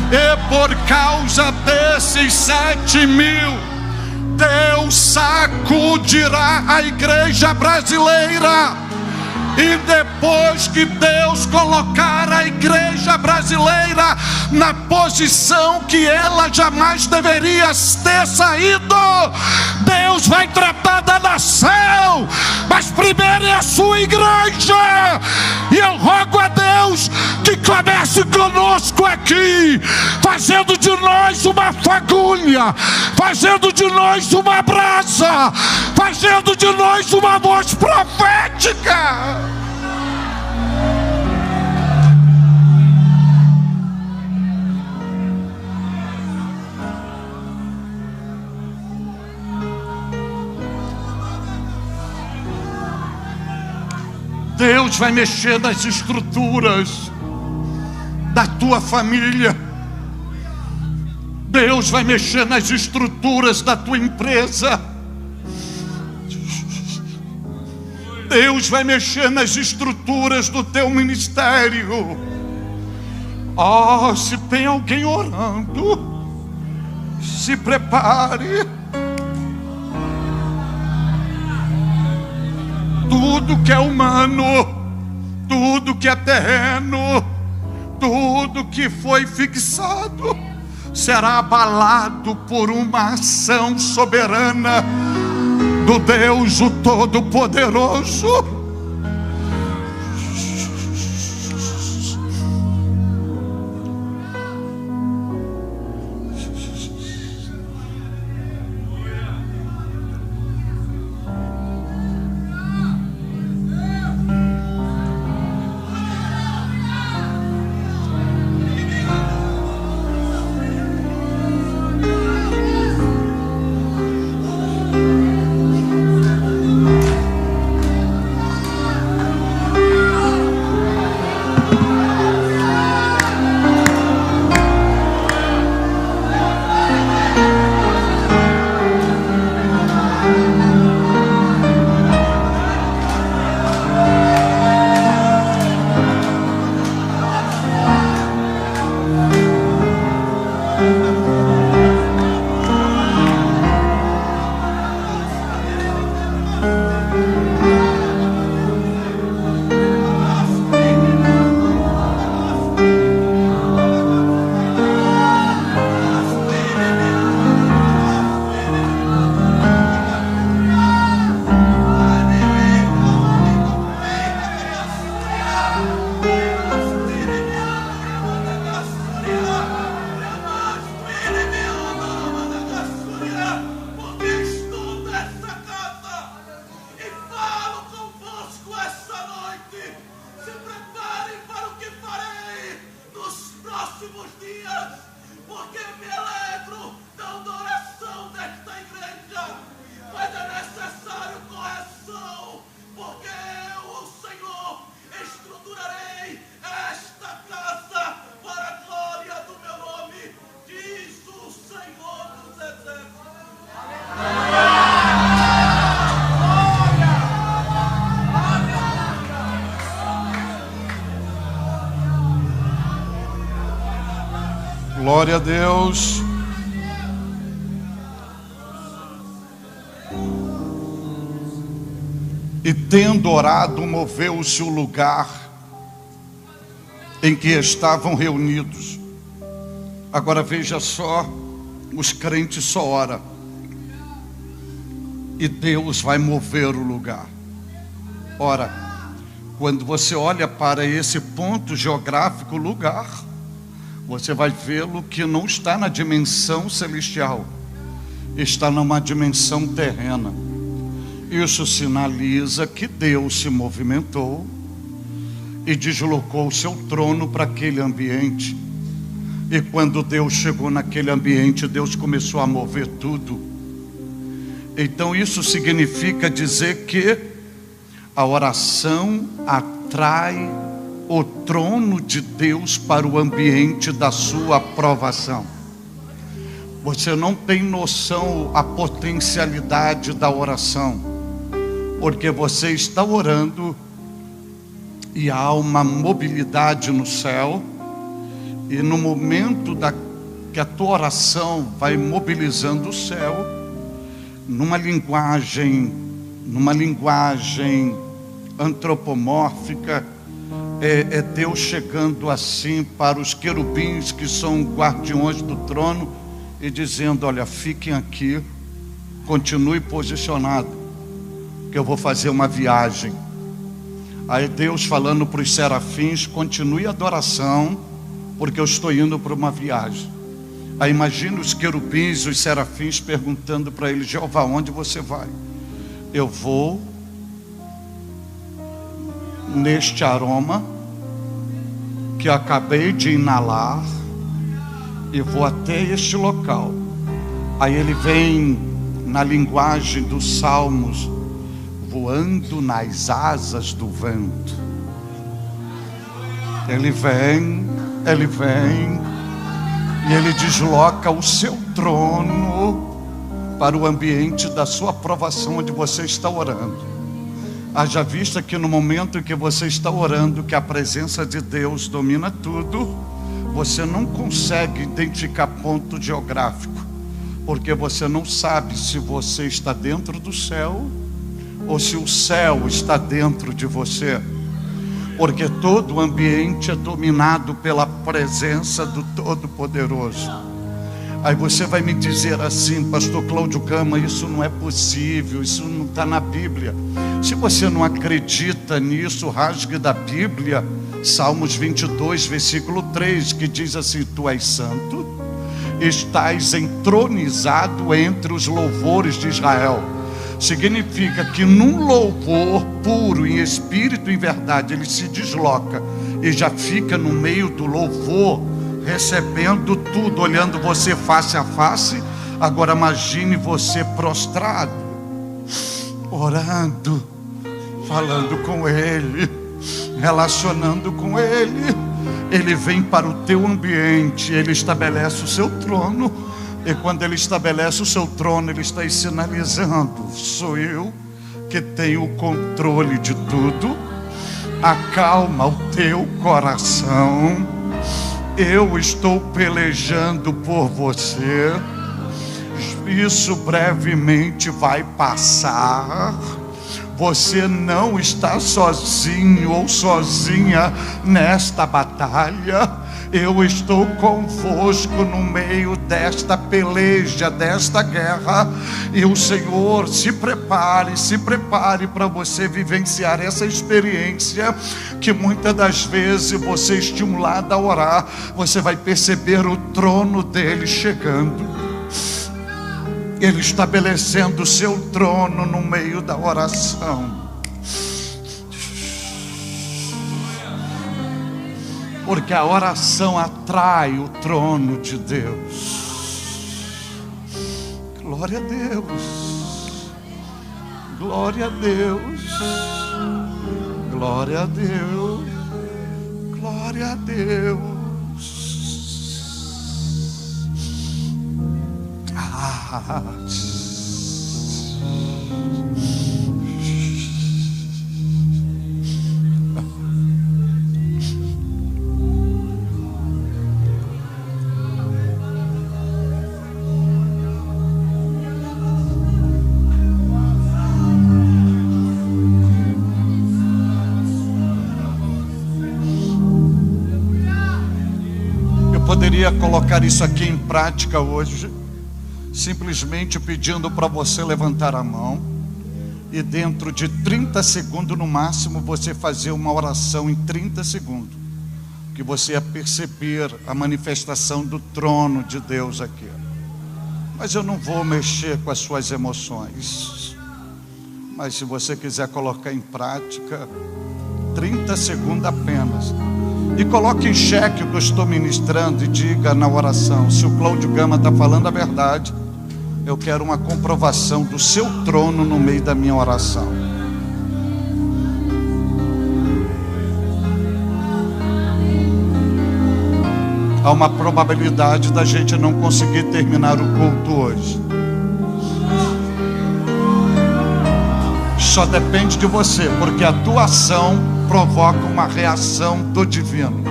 E por causa desses 7.000, Deus sacudirá a igreja brasileira. E depois que Deus colocar a igreja brasileira na posição que ela jamais deveria ter saído, Deus vai tratar da nação, mas primeiro é a sua igreja. E eu rogo a Deus aqui, fazendo de nós uma fagulha, fazendo de nós uma brasa, fazendo de nós uma voz profética. Deus vai mexer nas estruturas da tua família. Deus vai mexer nas estruturas da tua empresa. Deus vai mexer nas estruturas do teu ministério. Oh, se tem alguém orando, se prepare. Tudo que é humano, tudo que é terreno, tudo que foi fixado será abalado por uma ação soberana do Deus o Todo-Poderoso. Glória a Deus. E tendo orado, moveu-se o lugar em que estavam reunidos. Agora veja só, os crentes só oram, e Deus vai mover o lugar. Ora, quando você olha para esse ponto geográfico, lugar, você vai vê-lo que não está na dimensão celestial, está numa dimensão terrena. Isso sinaliza que Deus se movimentou e deslocou o seu trono para aquele ambiente. E quando Deus chegou naquele ambiente, Deus começou a mover tudo. Então isso significa dizer que a oração atrai o trono de Deus para o ambiente da sua aprovação. Você não tem noção a potencialidade da oração, porque você está orando e há uma mobilidade no céu, e no momento que a tua oração vai mobilizando o céu, numa linguagem antropomórfica, é Deus chegando assim para os querubins que são guardiões do trono e dizendo: olha, fiquem aqui, continue posicionado, que eu vou fazer uma viagem. Aí Deus falando para os serafins: continue a adoração, porque eu estou indo para uma viagem. Aí imagina os querubins, os serafins perguntando para ele: Jeová, onde você vai? Eu vou neste aroma que eu acabei de inalar e vou até este local. Aí ele vem na linguagem dos salmos, voando nas asas do vento. Ele vem e ele desloca o seu trono para o ambiente da sua aprovação, onde você está orando. Haja vista que no momento em que você está orando, que a presença de Deus domina tudo, você não consegue identificar ponto geográfico, porque você não sabe se você está dentro do céu ou se o céu está dentro de você, porque todo o ambiente é dominado pela presença do Todo-Poderoso. Aí você vai me dizer assim: pastor Cláudio Gama, isso não é possível, isso não está na Bíblia. Se você não acredita nisso, rasgue da Bíblia Salmos 22, versículo 3, que diz assim: tu és santo, estás entronizado entre os louvores de Israel. Significa que num louvor puro, em espírito e em verdade, ele se desloca e já fica no meio do louvor, recebendo tudo, olhando você face a face. Agora imagine você prostrado, orando, falando com Ele, relacionando com Ele. Ele vem para o teu ambiente, Ele estabelece o seu trono. E quando Ele estabelece o seu trono, Ele está sinalizando: sou eu que tenho o controle de tudo. Acalma o teu coração. Eu estou pelejando por você. Isso brevemente vai passar. Você não está sozinho ou sozinha nesta batalha. Eu estou convosco no meio desta peleja, desta guerra. E o Senhor, se prepare para você vivenciar essa experiência, que muitas das vezes você, estimulado a orar, você vai perceber o trono dele chegando, ele estabelecendo o seu trono no meio da oração. Porque a oração atrai o trono de Deus. Glória a Deus. Glória a Deus. Glória a Deus. Glória a Deus. Poderia colocar isso aqui em prática hoje, simplesmente pedindo para você levantar a mão e dentro de 30 segundos no máximo você fazer uma oração em 30 segundos, que você ia perceber a manifestação do trono de Deus aqui. Mas eu não vou mexer com as suas emoções, mas se você quiser colocar em prática, 30 segundos apenas. E coloque em xeque o que eu estou ministrando e diga na oração: se o Cláudio Gama está falando a verdade, eu quero uma comprovação do seu trono no meio da minha oração. Há uma probabilidade da gente não conseguir terminar o culto hoje. Só depende de você, porque a tua ação provoca uma reação do divino.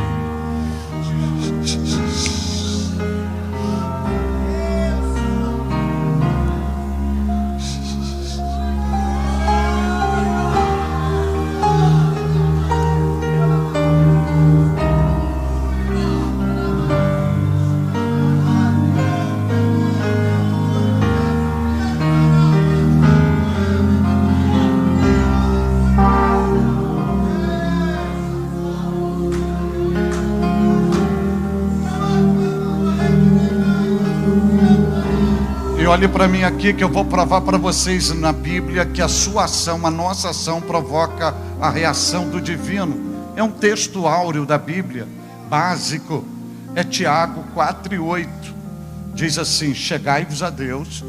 E olhe para mim aqui, que eu vou provar para vocês na Bíblia que a sua ação, a nossa ação, provoca a reação do divino. É um texto áureo da Bíblia, básico. É Tiago 4:8. Diz assim: chegai-vos a Deus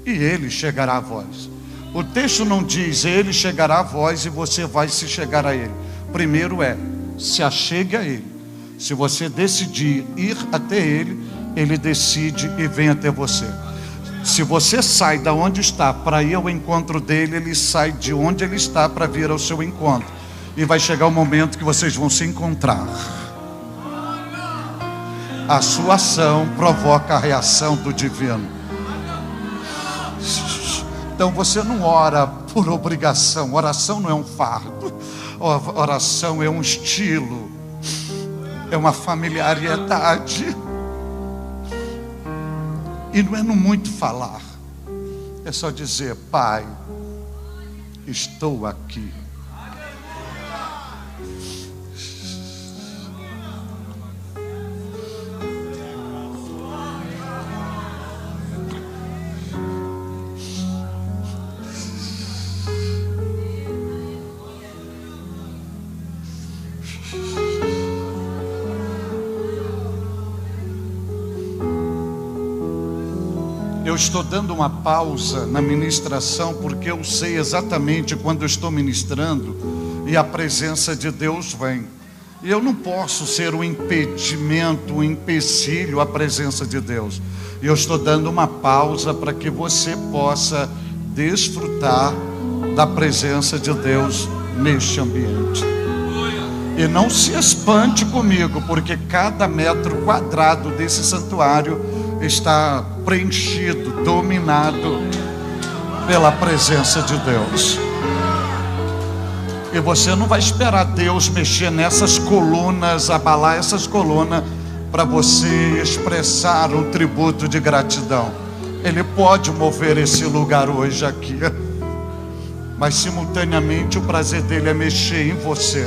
e Ele chegará a vós. O texto não diz Ele chegará a vós e você vai se chegar a Ele. Primeiro se achegue a Ele. Se você decidir ir até Ele, Ele decide e vem até você. Se você sai da onde está para ir ao encontro dele, Ele sai de onde Ele está para vir ao seu encontro. E vai chegar o momento que vocês vão se encontrar. A sua ação provoca a reação do divino. Então você não ora por obrigação. Oração não é um fardo. Oração é um estilo. É uma familiaridade. E não é no muito falar. É só dizer: Pai, estou aqui. Eu estou dando uma pausa na ministração porque eu sei exatamente quando eu estou ministrando e a presença de Deus vem. E eu não posso ser um impedimento, um empecilho à presença de Deus. E eu estou dando uma pausa para que você possa desfrutar da presença de Deus neste ambiente. E não se espante comigo, porque cada metro quadrado desse santuário está preenchido, dominado pela presença de Deus. E você não vai esperar Deus mexer nessas colunas, abalar essas colunas, para você expressar um tributo de gratidão. Ele pode mover esse lugar hoje aqui, mas simultaneamente o prazer dele é mexer em você,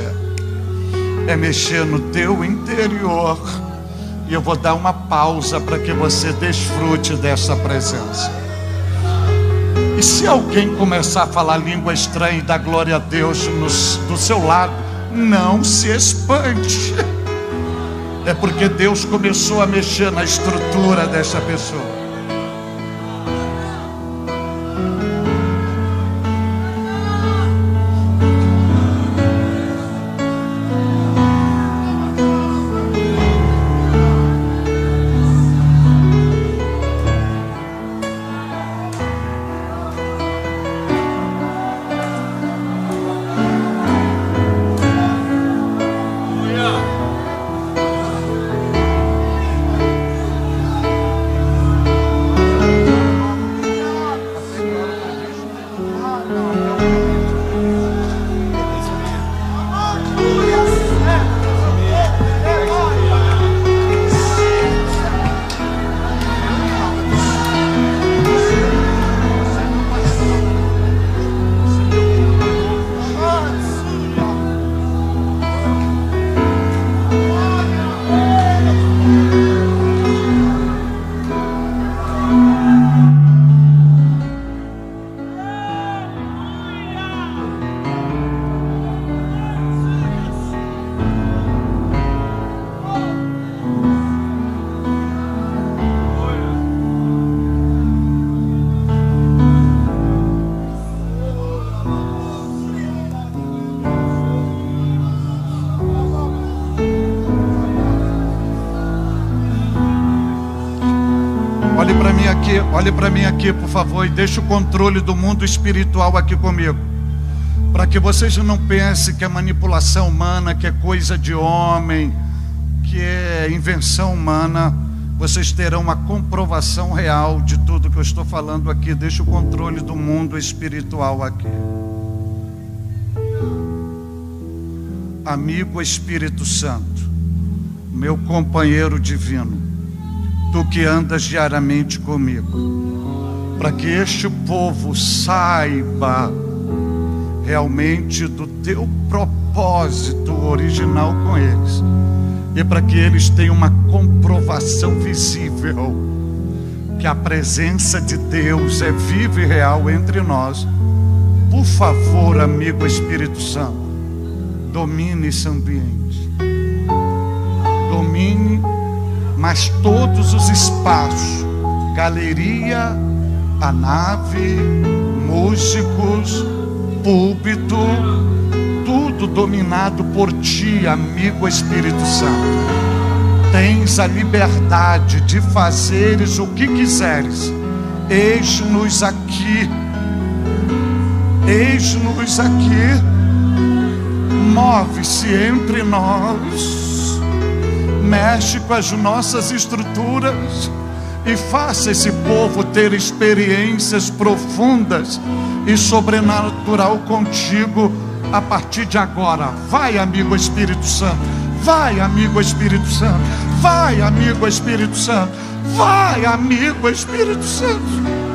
é mexer no teu interior. E eu vou dar uma pausa para que você desfrute dessa presença. E se alguém começar a falar língua estranha e dar glória a Deus do seu lado, não se espante. É porque Deus começou a mexer na estrutura dessa pessoa. Olhe para mim aqui, por favor, e deixe o controle do mundo espiritual aqui comigo, para que vocês não pensem que é manipulação humana, que é coisa de homem, que é invenção humana. Vocês terão uma comprovação real de tudo que eu estou falando aqui. Deixe o controle do mundo espiritual aqui. Amigo Espírito Santo, meu companheiro divino, tu que andas diariamente comigo, para que este povo saiba realmente do teu propósito original com eles, e para que eles tenham uma comprovação visível que a presença de Deus é viva e real entre nós, por favor, amigo Espírito Santo, domine esse ambiente. Domine, mas todos os espaços, galeria, a nave, músicos, púlpito, tudo dominado por ti, amigo Espírito Santo. Tens a liberdade de fazeres o que quiseres. Eis-nos aqui. Eis-nos aqui. Move-se entre nós. Mexe com as nossas estruturas e faça esse povo ter experiências profundas e sobrenatural contigo a partir de agora. Vai, amigo Espírito Santo. Vai, amigo Espírito Santo. Vai, amigo Espírito Santo. Vai, amigo Espírito Santo.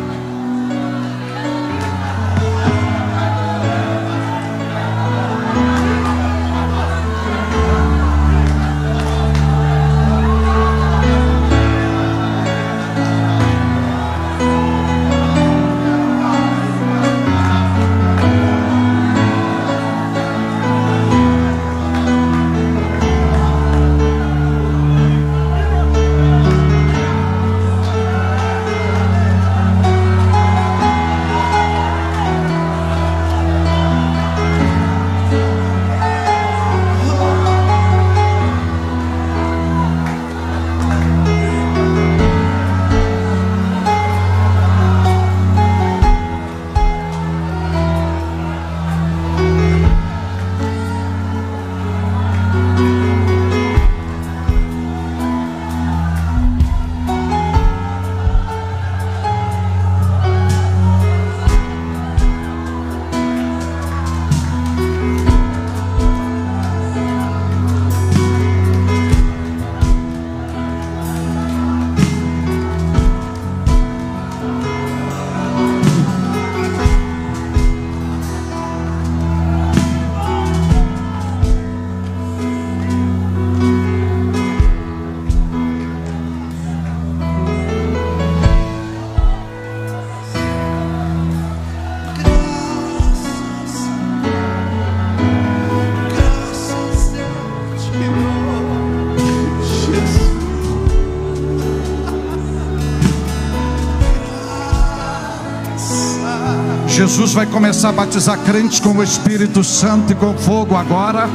Jesus vai começar a batizar crentes com o Espírito Santo e com fogo agora.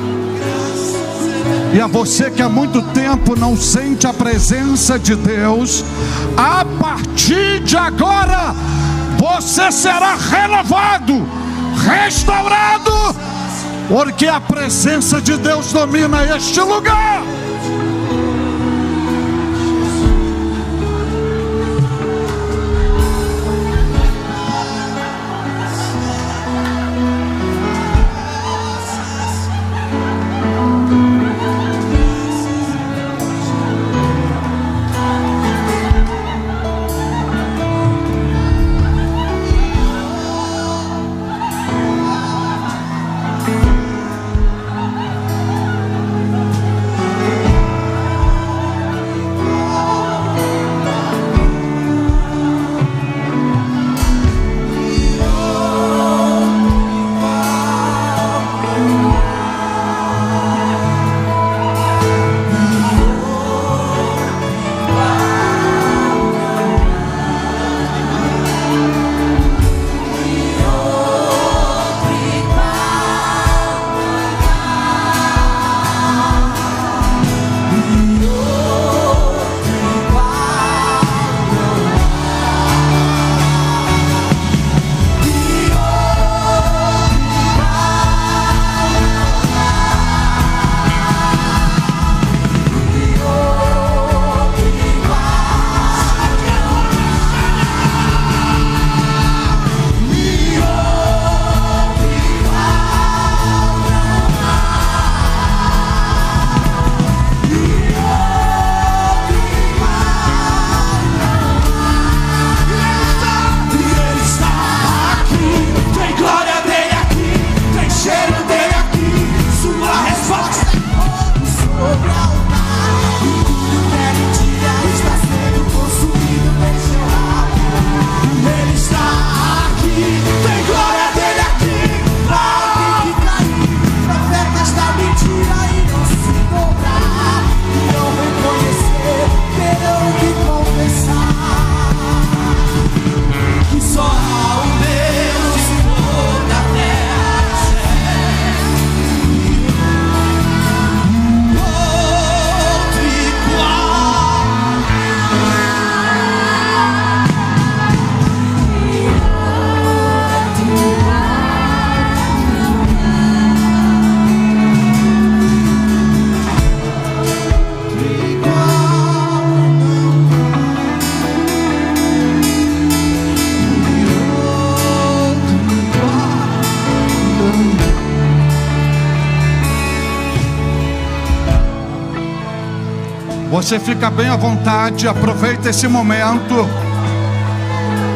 E a você que há muito tempo não sente a presença de Deus, a partir de agora você será renovado, restaurado, porque a presença de Deus domina este lugar. Você fica bem à vontade, aproveita esse momento.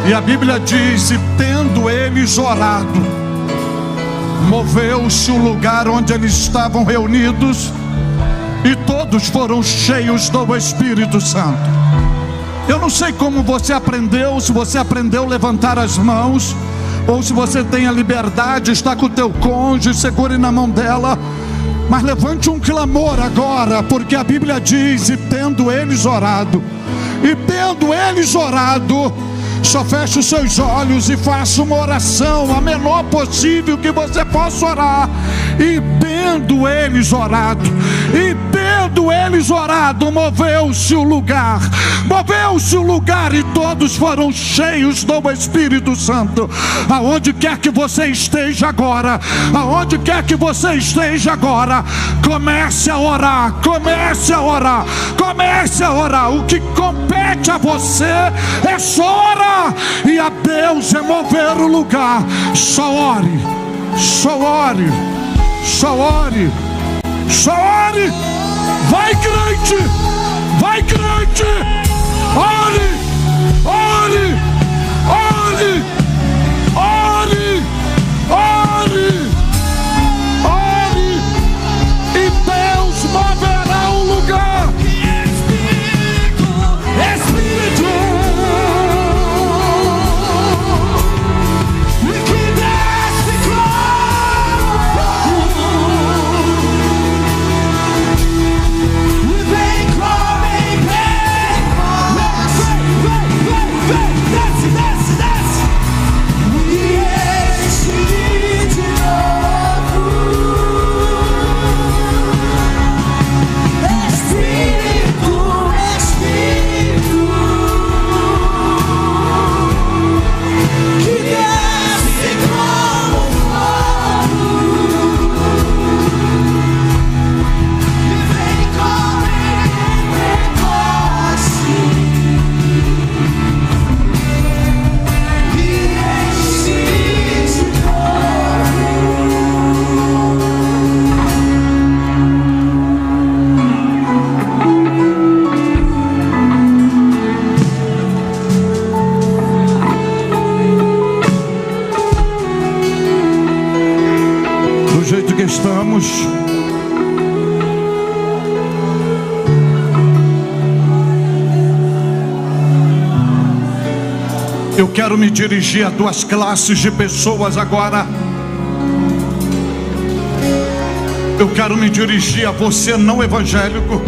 E a Bíblia diz: e tendo eles orado, moveu-se o lugar onde eles estavam reunidos, e todos foram cheios do Espírito Santo. Eu não sei como você aprendeu, se você aprendeu a levantar as mãos, ou se você tem a liberdade, está com o teu cônjuge, segure na mão dela, mas levante um clamor agora, porque a Bíblia diz: e tendo eles orado, só feche os seus olhos e faça uma oração, a menor possível que você possa orar. E tendo eles orado, moveu-se o lugar, e todos foram cheios do Espírito Santo. Aonde quer que você esteja agora, comece a orar. O que compete a você é só orar, e a Deus é mover o lugar. Só ore. Vai crente, ore. E Deus moverá o lugar. Espírito, que desce estamos. Eu quero me dirigir a duas classes de pessoas agora. Eu quero me dirigir a você não evangélico,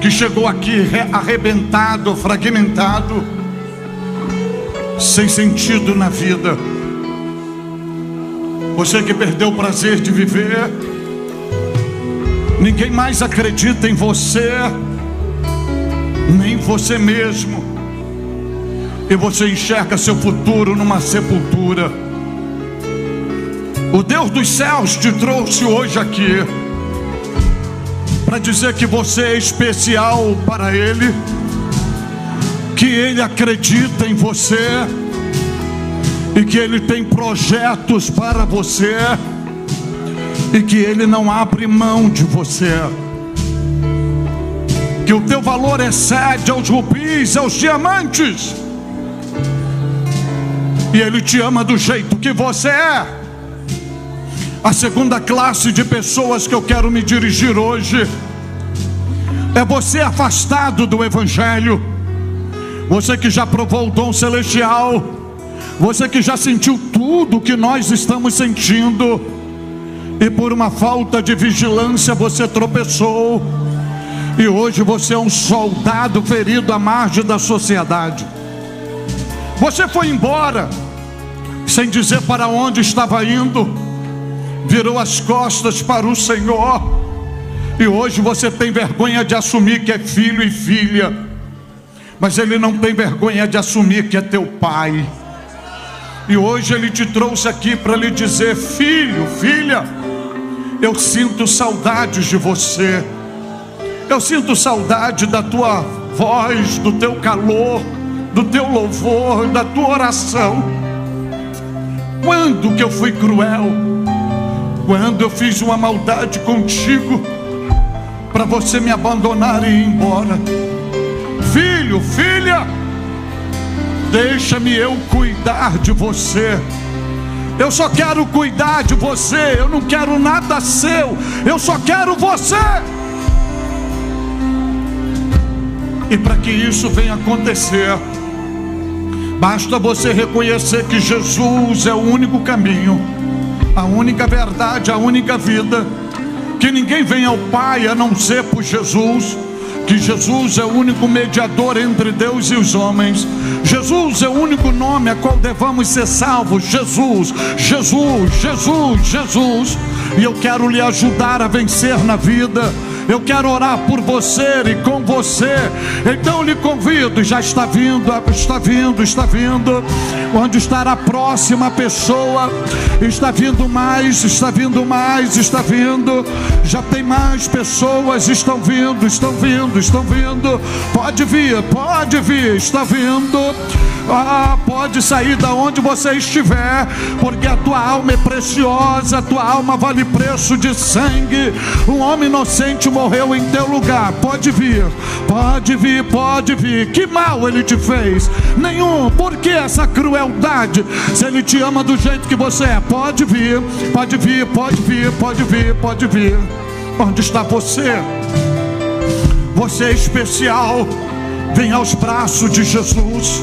que chegou aqui arrebentado, fragmentado, sem sentido na vida. Você que perdeu o prazer de viver, ninguém mais acredita em você, nem você mesmo, e você enxerga seu futuro numa sepultura. O Deus dos céus te trouxe hoje aqui para dizer que você é especial para Ele, que Ele acredita em você e que Ele tem projetos para você e que Ele não abre mão de você, que o teu valor excede aos rubis, aos diamantes, e Ele te ama do jeito que você é. A segunda classe de pessoas que eu quero me dirigir hoje é você afastado do Evangelho, você que já provou o dom celestial, você que já sentiu tudo que nós estamos sentindo, e por uma falta de vigilância você tropeçou, e hoje você é um soldado ferido à margem da sociedade. Você foi embora sem dizer para onde estava indo, virou as costas para o Senhor, e hoje você tem vergonha de assumir que é filho e filha, mas Ele não tem vergonha de assumir que é teu pai. E hoje Ele te trouxe aqui para lhe dizer: filho, filha, eu sinto saudades de você, eu sinto saudade da tua voz, do teu calor, do teu louvor, da tua oração. Quando que eu fui cruel? Quando eu fiz uma maldade contigo? para você me abandonar e ir embora. Filho, filha, deixa-me eu cuidar de você. Eu só quero cuidar de você. Eu não quero nada seu. Eu só quero você. E para que isso venha acontecer, basta você reconhecer que Jesus é o único caminho, a única verdade, a única vida, que ninguém vem ao Pai a não ser por Jesus, que Jesus é o único mediador entre Deus e os homens. Jesus é o único nome a qual devemos ser salvos. Jesus, Jesus, Jesus, Jesus. E eu quero lhe ajudar a vencer na vida. Eu quero orar por você e com você. Então eu lhe convido, já está vindo, está vindo, está vindo. Onde estará a próxima pessoa? Está vindo mais, está vindo mais, está vindo. Já tem mais pessoas, estão vindo, estão vindo, estão vindo. Pode vir, está vindo. Pode sair da onde você estiver, porque a tua alma é preciosa, a tua alma vale preço de sangue. Um homem inocente morreu em teu lugar. Pode vir, pode vir, pode vir. Que mal ele te fez? Nenhum. Por que essa crueldade? Se ele te ama do jeito que você é, pode vir, pode vir, pode vir, pode vir, pode vir. Onde está você? Você é especial. Vem aos braços de Jesus.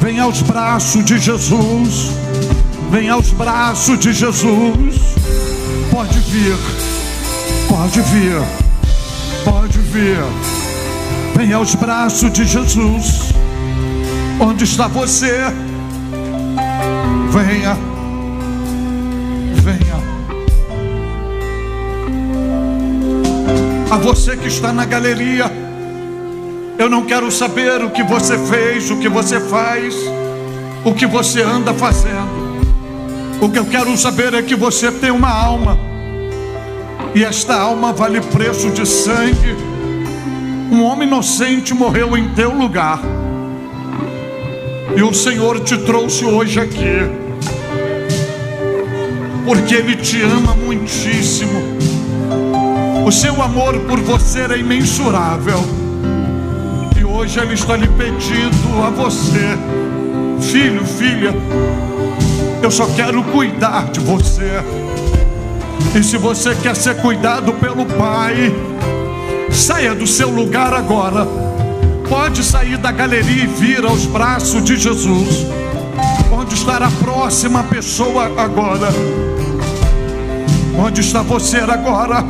Vem aos braços de Jesus. Vem aos braços de Jesus. Pode vir, pode vir, pode vir. Vem aos braços de Jesus. Onde está você? Venha, venha. A você que está na galeria, eu não quero saber o que você fez, o que você faz, o que você anda fazendo. O que eu quero saber é que você tem uma alma, e esta alma vale preço de sangue. Um homem inocente morreu em teu lugar, e o Senhor te trouxe hoje aqui, porque Ele te ama muitíssimo. O seu amor por você é imensurável. Hoje Ele está lhe pedindo a você, filho, filha, eu só quero cuidar de você. E se você quer ser cuidado pelo Pai, saia do seu lugar agora. Pode sair da galeria e vir aos braços de Jesus. Onde estará a próxima pessoa agora? Onde está você agora?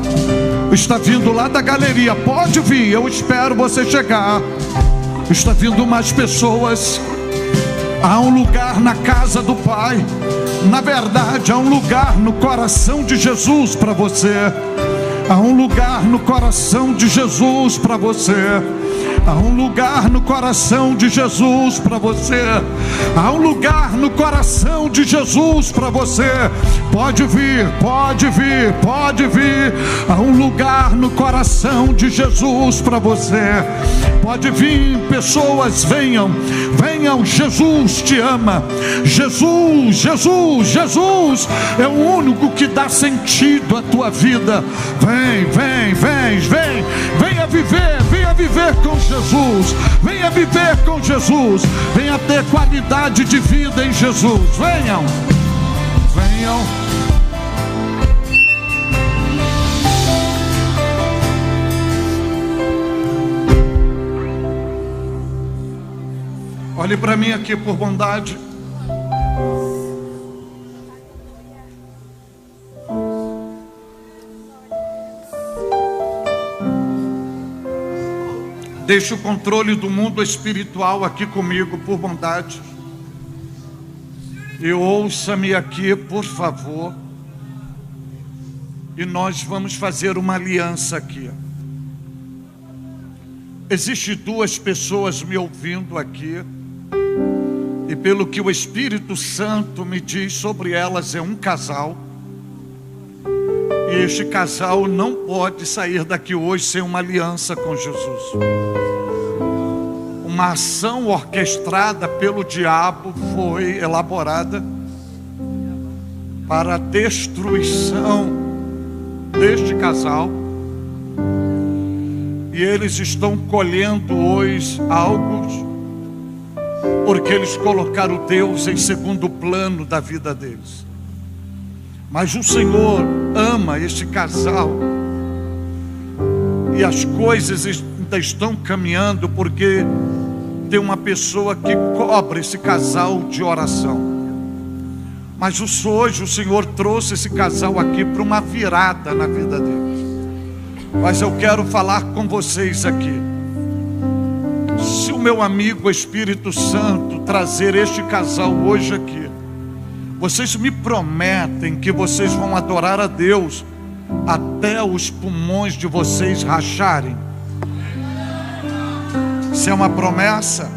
Está vindo lá da galeria. Pode vir, eu espero você chegar. Está vindo mais pessoas. Há um lugar na casa do Pai. Na verdade, há um lugar no coração de Jesus para você. Há um lugar no coração de Jesus para você. Há um lugar no coração de Jesus para você. Há um lugar no coração de Jesus para você. Pode vir, pode vir, pode vir. Há um lugar no coração de Jesus para você. Pode vir, pessoas, venham, venham. Jesus te ama. Jesus, Jesus, Jesus é o único que dá sentido à tua vida. Vem, vem, vem, vem. Venha viver com Jesus. Venha viver com Jesus. Venha ter qualidade de vida em Jesus. Venham, venham. Olhe para mim aqui por bondade. Deixe o controle do mundo espiritual aqui comigo, por bondade. E ouça-me aqui, por favor. E nós vamos fazer uma aliança aqui. Existem duas pessoas me ouvindo aqui. E pelo que o Espírito Santo me diz sobre elas, é um casal. E este casal não pode sair daqui hoje sem uma aliança com Jesus. Uma ação orquestrada pelo diabo foi elaborada para a destruição deste casal. E eles estão colhendo hoje algo, porque eles colocaram Deus em segundo plano da vida deles. Mas o Senhor ama este casal, e as coisas ainda estão caminhando, porque tem uma pessoa que cobra esse casal de oração. Mas hoje o Senhor trouxe esse casal aqui para uma virada na vida deles. Mas eu quero falar com vocês aqui. Se o meu amigo Espírito Santo trazer este casal hoje aqui, vocês me prometem que vocês vão adorar a Deus até os pulmões de vocês racharem? Isso é uma promessa?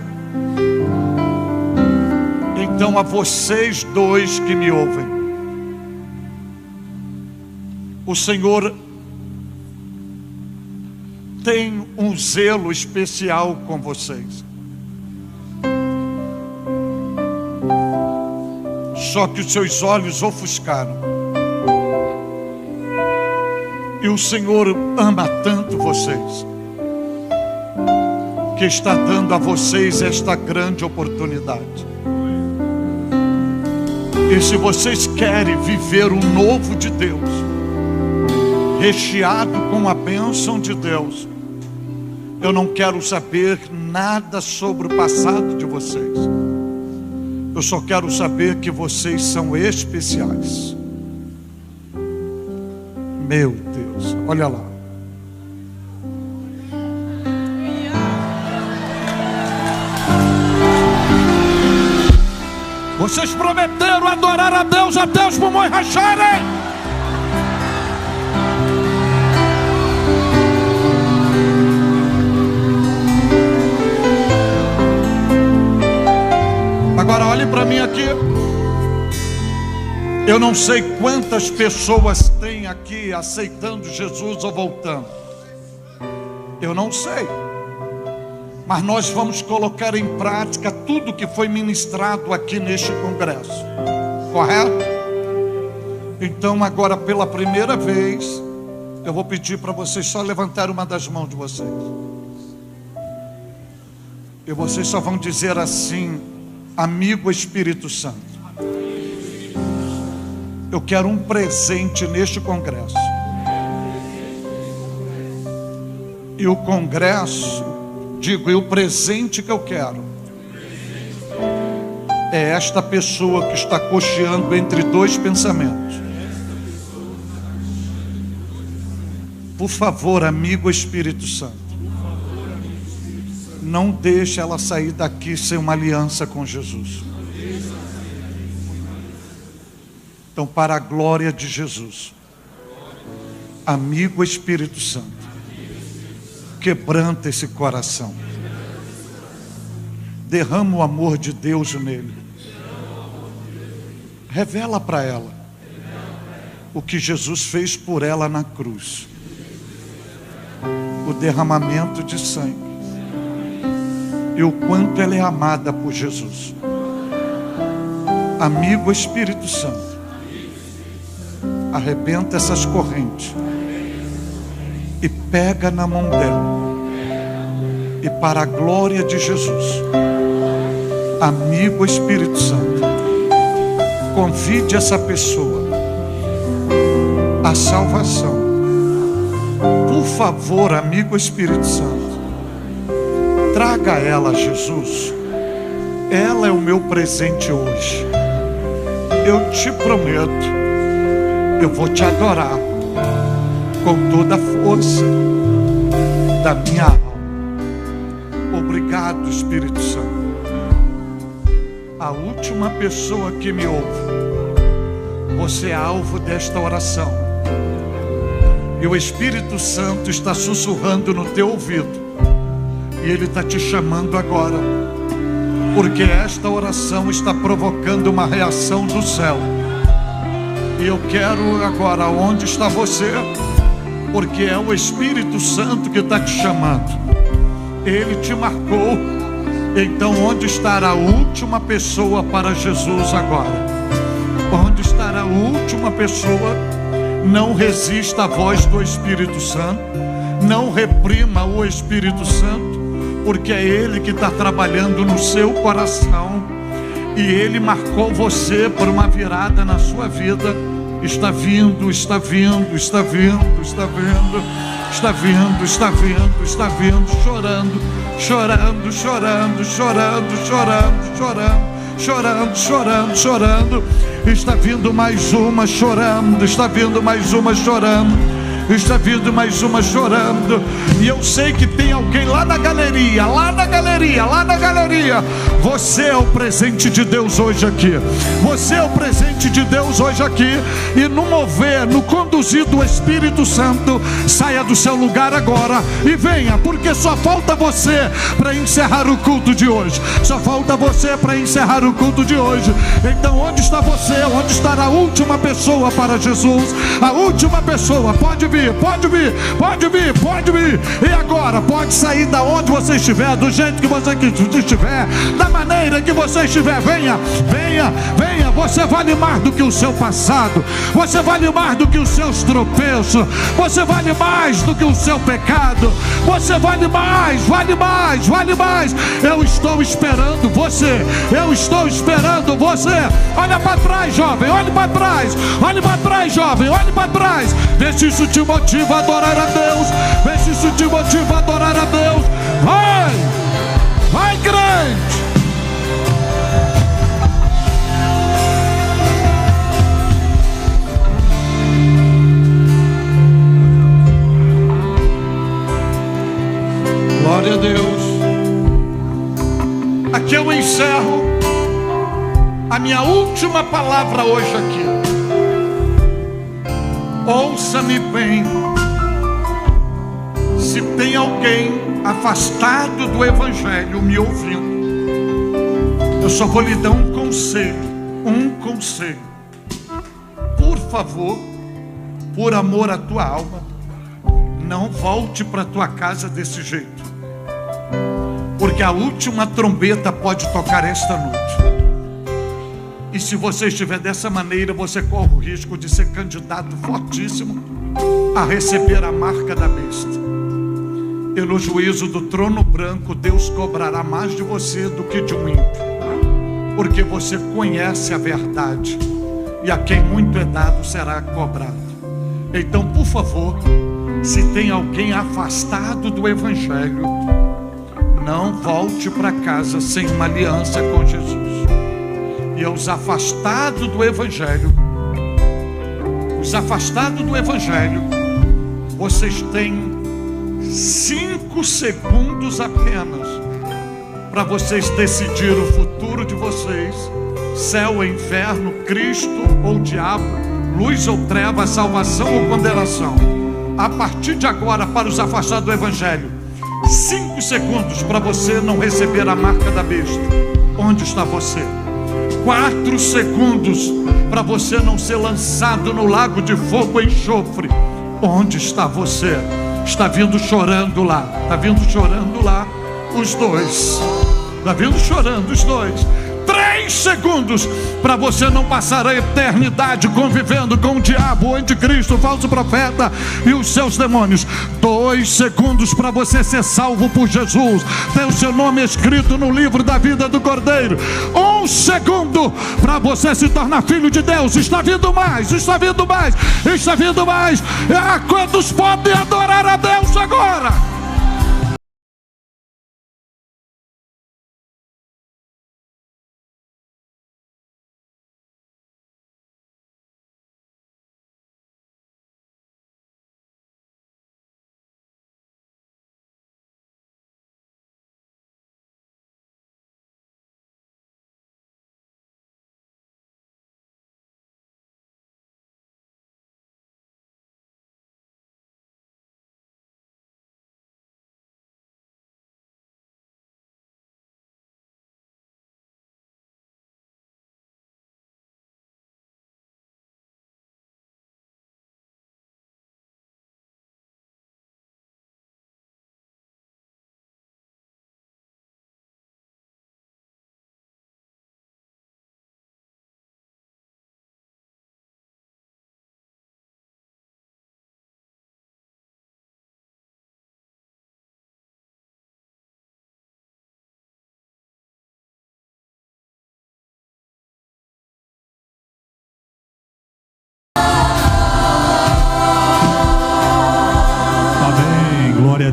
Então, a vocês dois que me ouvem, o Senhor tem um zelo especial com vocês. Só que os seus olhos ofuscaram. E o Senhor ama tanto vocês, que está dando a vocês esta grande oportunidade. E se vocês querem viver o novo de Deus, recheado com a bênção de Deus, eu não quero saber nada sobre o passado de vocês. Eu só quero saber que vocês são especiais. Meu Deus, olha lá. Vocês prometeram adorar a Deus até os pulmões racharem. Agora olhe para mim aqui. Eu não sei quantas pessoas tem aqui aceitando Jesus ou voltando. Eu não sei. Mas nós vamos colocar em prática tudo que foi ministrado aqui neste congresso. Correto? Então agora, pela primeira vez, eu vou pedir para vocês só levantar uma das mãos de vocês. E vocês só vão dizer assim: amigo Espírito Santo, eu quero um presente neste congresso. E o congresso, digo, e o presente que eu quero é esta pessoa que está cocheando entre dois pensamentos. Por favor, amigo Espírito Santo, não deixe ela sair daqui sem uma aliança com Jesus. Então, para a glória de Jesus, amigo Espírito Santo, quebranta esse coração, derrama o amor de Deus nele, revela para ela o que Jesus fez por ela na cruz, o derramamento de sangue, e o quanto ela é amada por Jesus. Amigo Espírito Santo, arrebenta essas correntes e pega na mão dela, e para a glória de Jesus, amigo Espírito Santo, convide essa pessoa à salvação. Por favor, amigo Espírito Santo, traga ela a Jesus. Ela é o meu presente hoje. Eu te prometo, eu vou te adorar com toda a força da minha alma. Obrigado, Espírito Santo. A última pessoa que me ouve, você é alvo desta oração, e o Espírito Santo está sussurrando no teu ouvido, e Ele está te chamando agora, porque esta oração está provocando uma reação do céu. E eu quero agora, onde está você? Porque é o Espírito Santo que está te chamando. Ele te marcou. Então onde estará a última pessoa para Jesus agora? Onde estará a última pessoa? Não resista à voz do Espírito Santo. Não reprima o Espírito Santo, porque é Ele que está trabalhando no seu coração. E Ele marcou você por uma virada na sua vida. Está vindo, está vindo, está vindo, está vindo, está vindo, está vindo, está vindo, chorando, chorando, chorando, chorando, chorando, chorando. Chorando, chorando, chorando. Está vindo mais uma chorando. Está vindo mais uma chorando. Está vindo mais uma chorando. E eu sei que tem alguém lá na galeria, lá na galeria, lá na galeria. Você é o presente de Deus hoje aqui. Você é o presente de Deus hoje aqui. E no mover, no conduzir do Espírito Santo, saia do seu lugar agora e venha, porque só falta você para encerrar o culto de hoje. Só falta você para encerrar o culto de hoje. Então onde está você? Onde estará a última pessoa para Jesus? A última pessoa, pode vir, pode vir, pode vir, pode vir. E agora, pode sair da onde você estiver, do jeito que você estiver, da maneira que você estiver. Venha, venha, venha. Você vale mais do que o seu passado. Você vale mais do que os seus tropeços. Você vale mais do que o seu pecado. Você vale mais, vale mais, vale mais. Eu estou esperando você. Eu estou esperando você. Olha para trás, jovem, olhe para trás. Olhe para trás, jovem, olhe para trás. Vê se isso te motiva a adorar a Deus. Vê se isso te motiva a adorar a Deus. Vai, vai, crente. Glória a Deus. Aqui eu encerro a minha última palavra hoje aqui. Ouça-me bem. Se tem alguém afastado do Evangelho me ouvindo, eu só vou lhe dar um conselho. Um conselho. Por favor, por amor à tua alma, não volte para tua casa desse jeito, porque a última trombeta pode tocar esta noite. E se você estiver dessa maneira, você corre o risco de ser candidato fortíssimo a receber a marca da besta. E no juízo do trono branco, Deus cobrará mais de você do que de um ímpio, porque você conhece a verdade, e a quem muito é dado será cobrado. Então, por favor, se tem alguém afastado do Evangelho, não volte para casa sem uma aliança com Jesus. E os afastados do Evangelho, vocês têm 5 segundos apenas para vocês decidir o futuro de vocês: céu ou inferno, Cristo ou diabo, luz ou treva, salvação ou condenação. A partir de agora, para os afastados do Evangelho, 5 segundos para você não receber a marca da besta. Onde está você? 4 segundos para você não ser lançado no lago de fogo e enxofre. Onde está você? Está vindo chorando lá. Está vindo chorando lá os dois. Está vindo chorando os dois. 3 segundos para você não passar a eternidade convivendo com o diabo, o anticristo, o falso profeta e os seus demônios. 2 segundos para você ser salvo por Jesus, ter o seu nome escrito no livro da vida do Cordeiro. 1 segundo para você se tornar filho de Deus. Está vindo mais, está vindo mais, está vindo mais. Quantos podem adorar a Deus agora?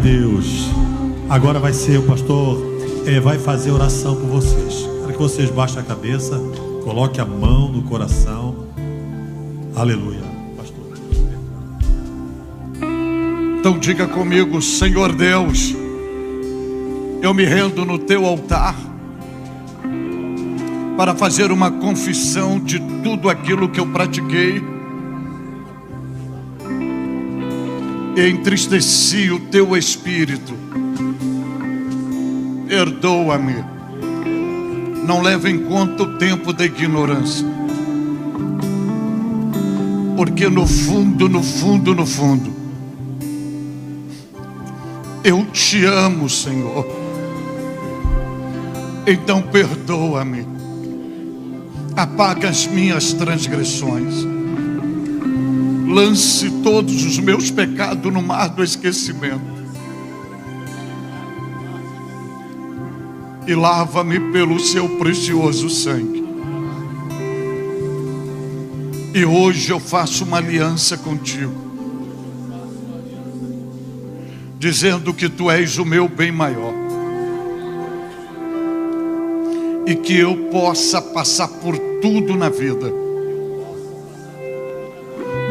Deus. Agora vai ser o pastor, vai fazer oração por vocês. Quero que vocês baixem a cabeça, coloque a mão no coração. Aleluia. Pastor. Então diga comigo: Senhor Deus, eu me rendo no teu altar para fazer uma confissão de tudo aquilo que eu pratiquei e entristeci o teu espírito. Perdoa-me. Não leve em conta o tempo da ignorância, porque no fundo, eu te amo, Senhor. Então perdoa-me. Apaga as minhas transgressões. Lance todos os meus pecados no mar do esquecimento. E lava-me pelo seu precioso sangue. E hoje eu faço uma aliança contigo, dizendo que tu és o meu bem maior, e que eu possa passar por tudo na vida,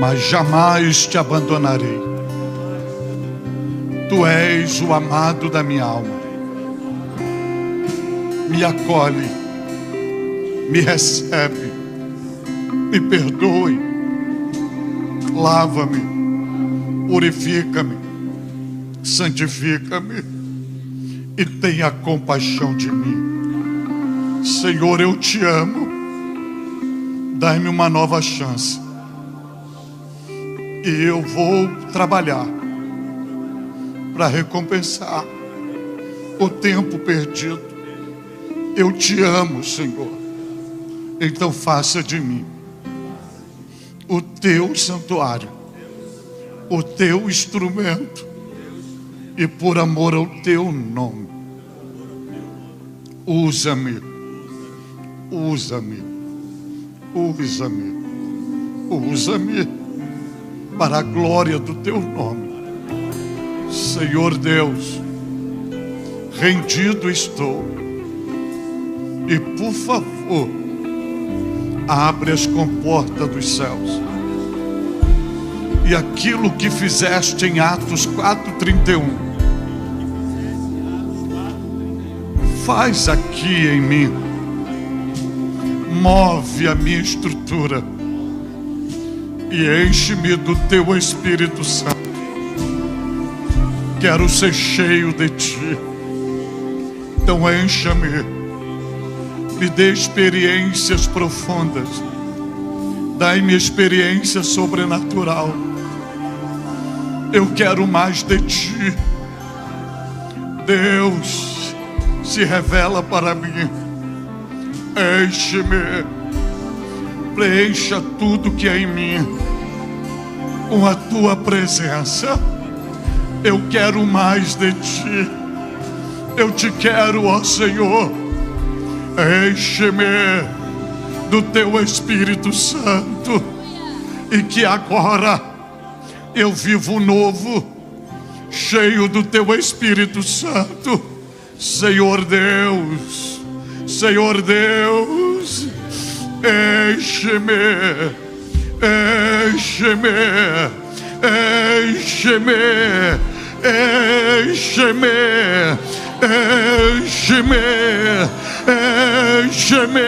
mas jamais te abandonarei. Tu és o amado da minha alma. Me acolhe, me recebe, me perdoe, lava-me, purifica-me, santifica-me e tenha compaixão de mim. Senhor, eu te amo. Dai-me uma nova chance e eu vou trabalhar para recompensar o tempo perdido. Eu te amo, Senhor. Então faça de mim o teu santuário, o teu instrumento, e por amor ao teu nome, usa-me, usa-me, usa-me, usa-me para a glória do teu nome. Senhor Deus, rendido estou. E por favor, abre as comportas dos céus, e aquilo que fizeste em Atos 4:31, faz aqui em mim. Move a minha estrutura e enche-me do teu Espírito Santo. Quero ser cheio de ti. Então encha-me. Me dê experiências profundas. Dai-me experiência sobrenatural. Eu quero mais de ti. Deus, se revela para mim. Enche-me. Preencha tudo que é em mim com a tua presença. Eu quero mais de ti. Eu te quero, ó Senhor. Enche-me do teu Espírito Santo, e que agora eu vivo novo, cheio do teu Espírito Santo. Senhor Deus, Senhor Deus, enche-me, enche-me, enche-me, enche-me, enche-me, enche-me,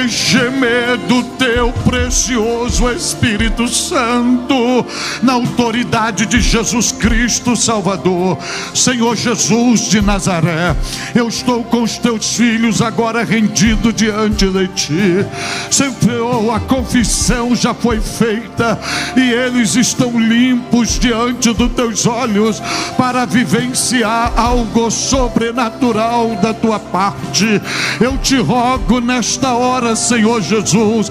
enche-me do teu precioso Espírito Santo, na autoridade de Jesus Cristo Salvador. Senhor Jesus de Nazaré, eu estou com os teus filhos agora rendido diante de ti. Senhor, a confissão já foi feita e eles estão limpos diante dos teus olhos para vivenciar algo sobrenatural da tua parte. Eu te rogo nesta hora, Senhor Jesus,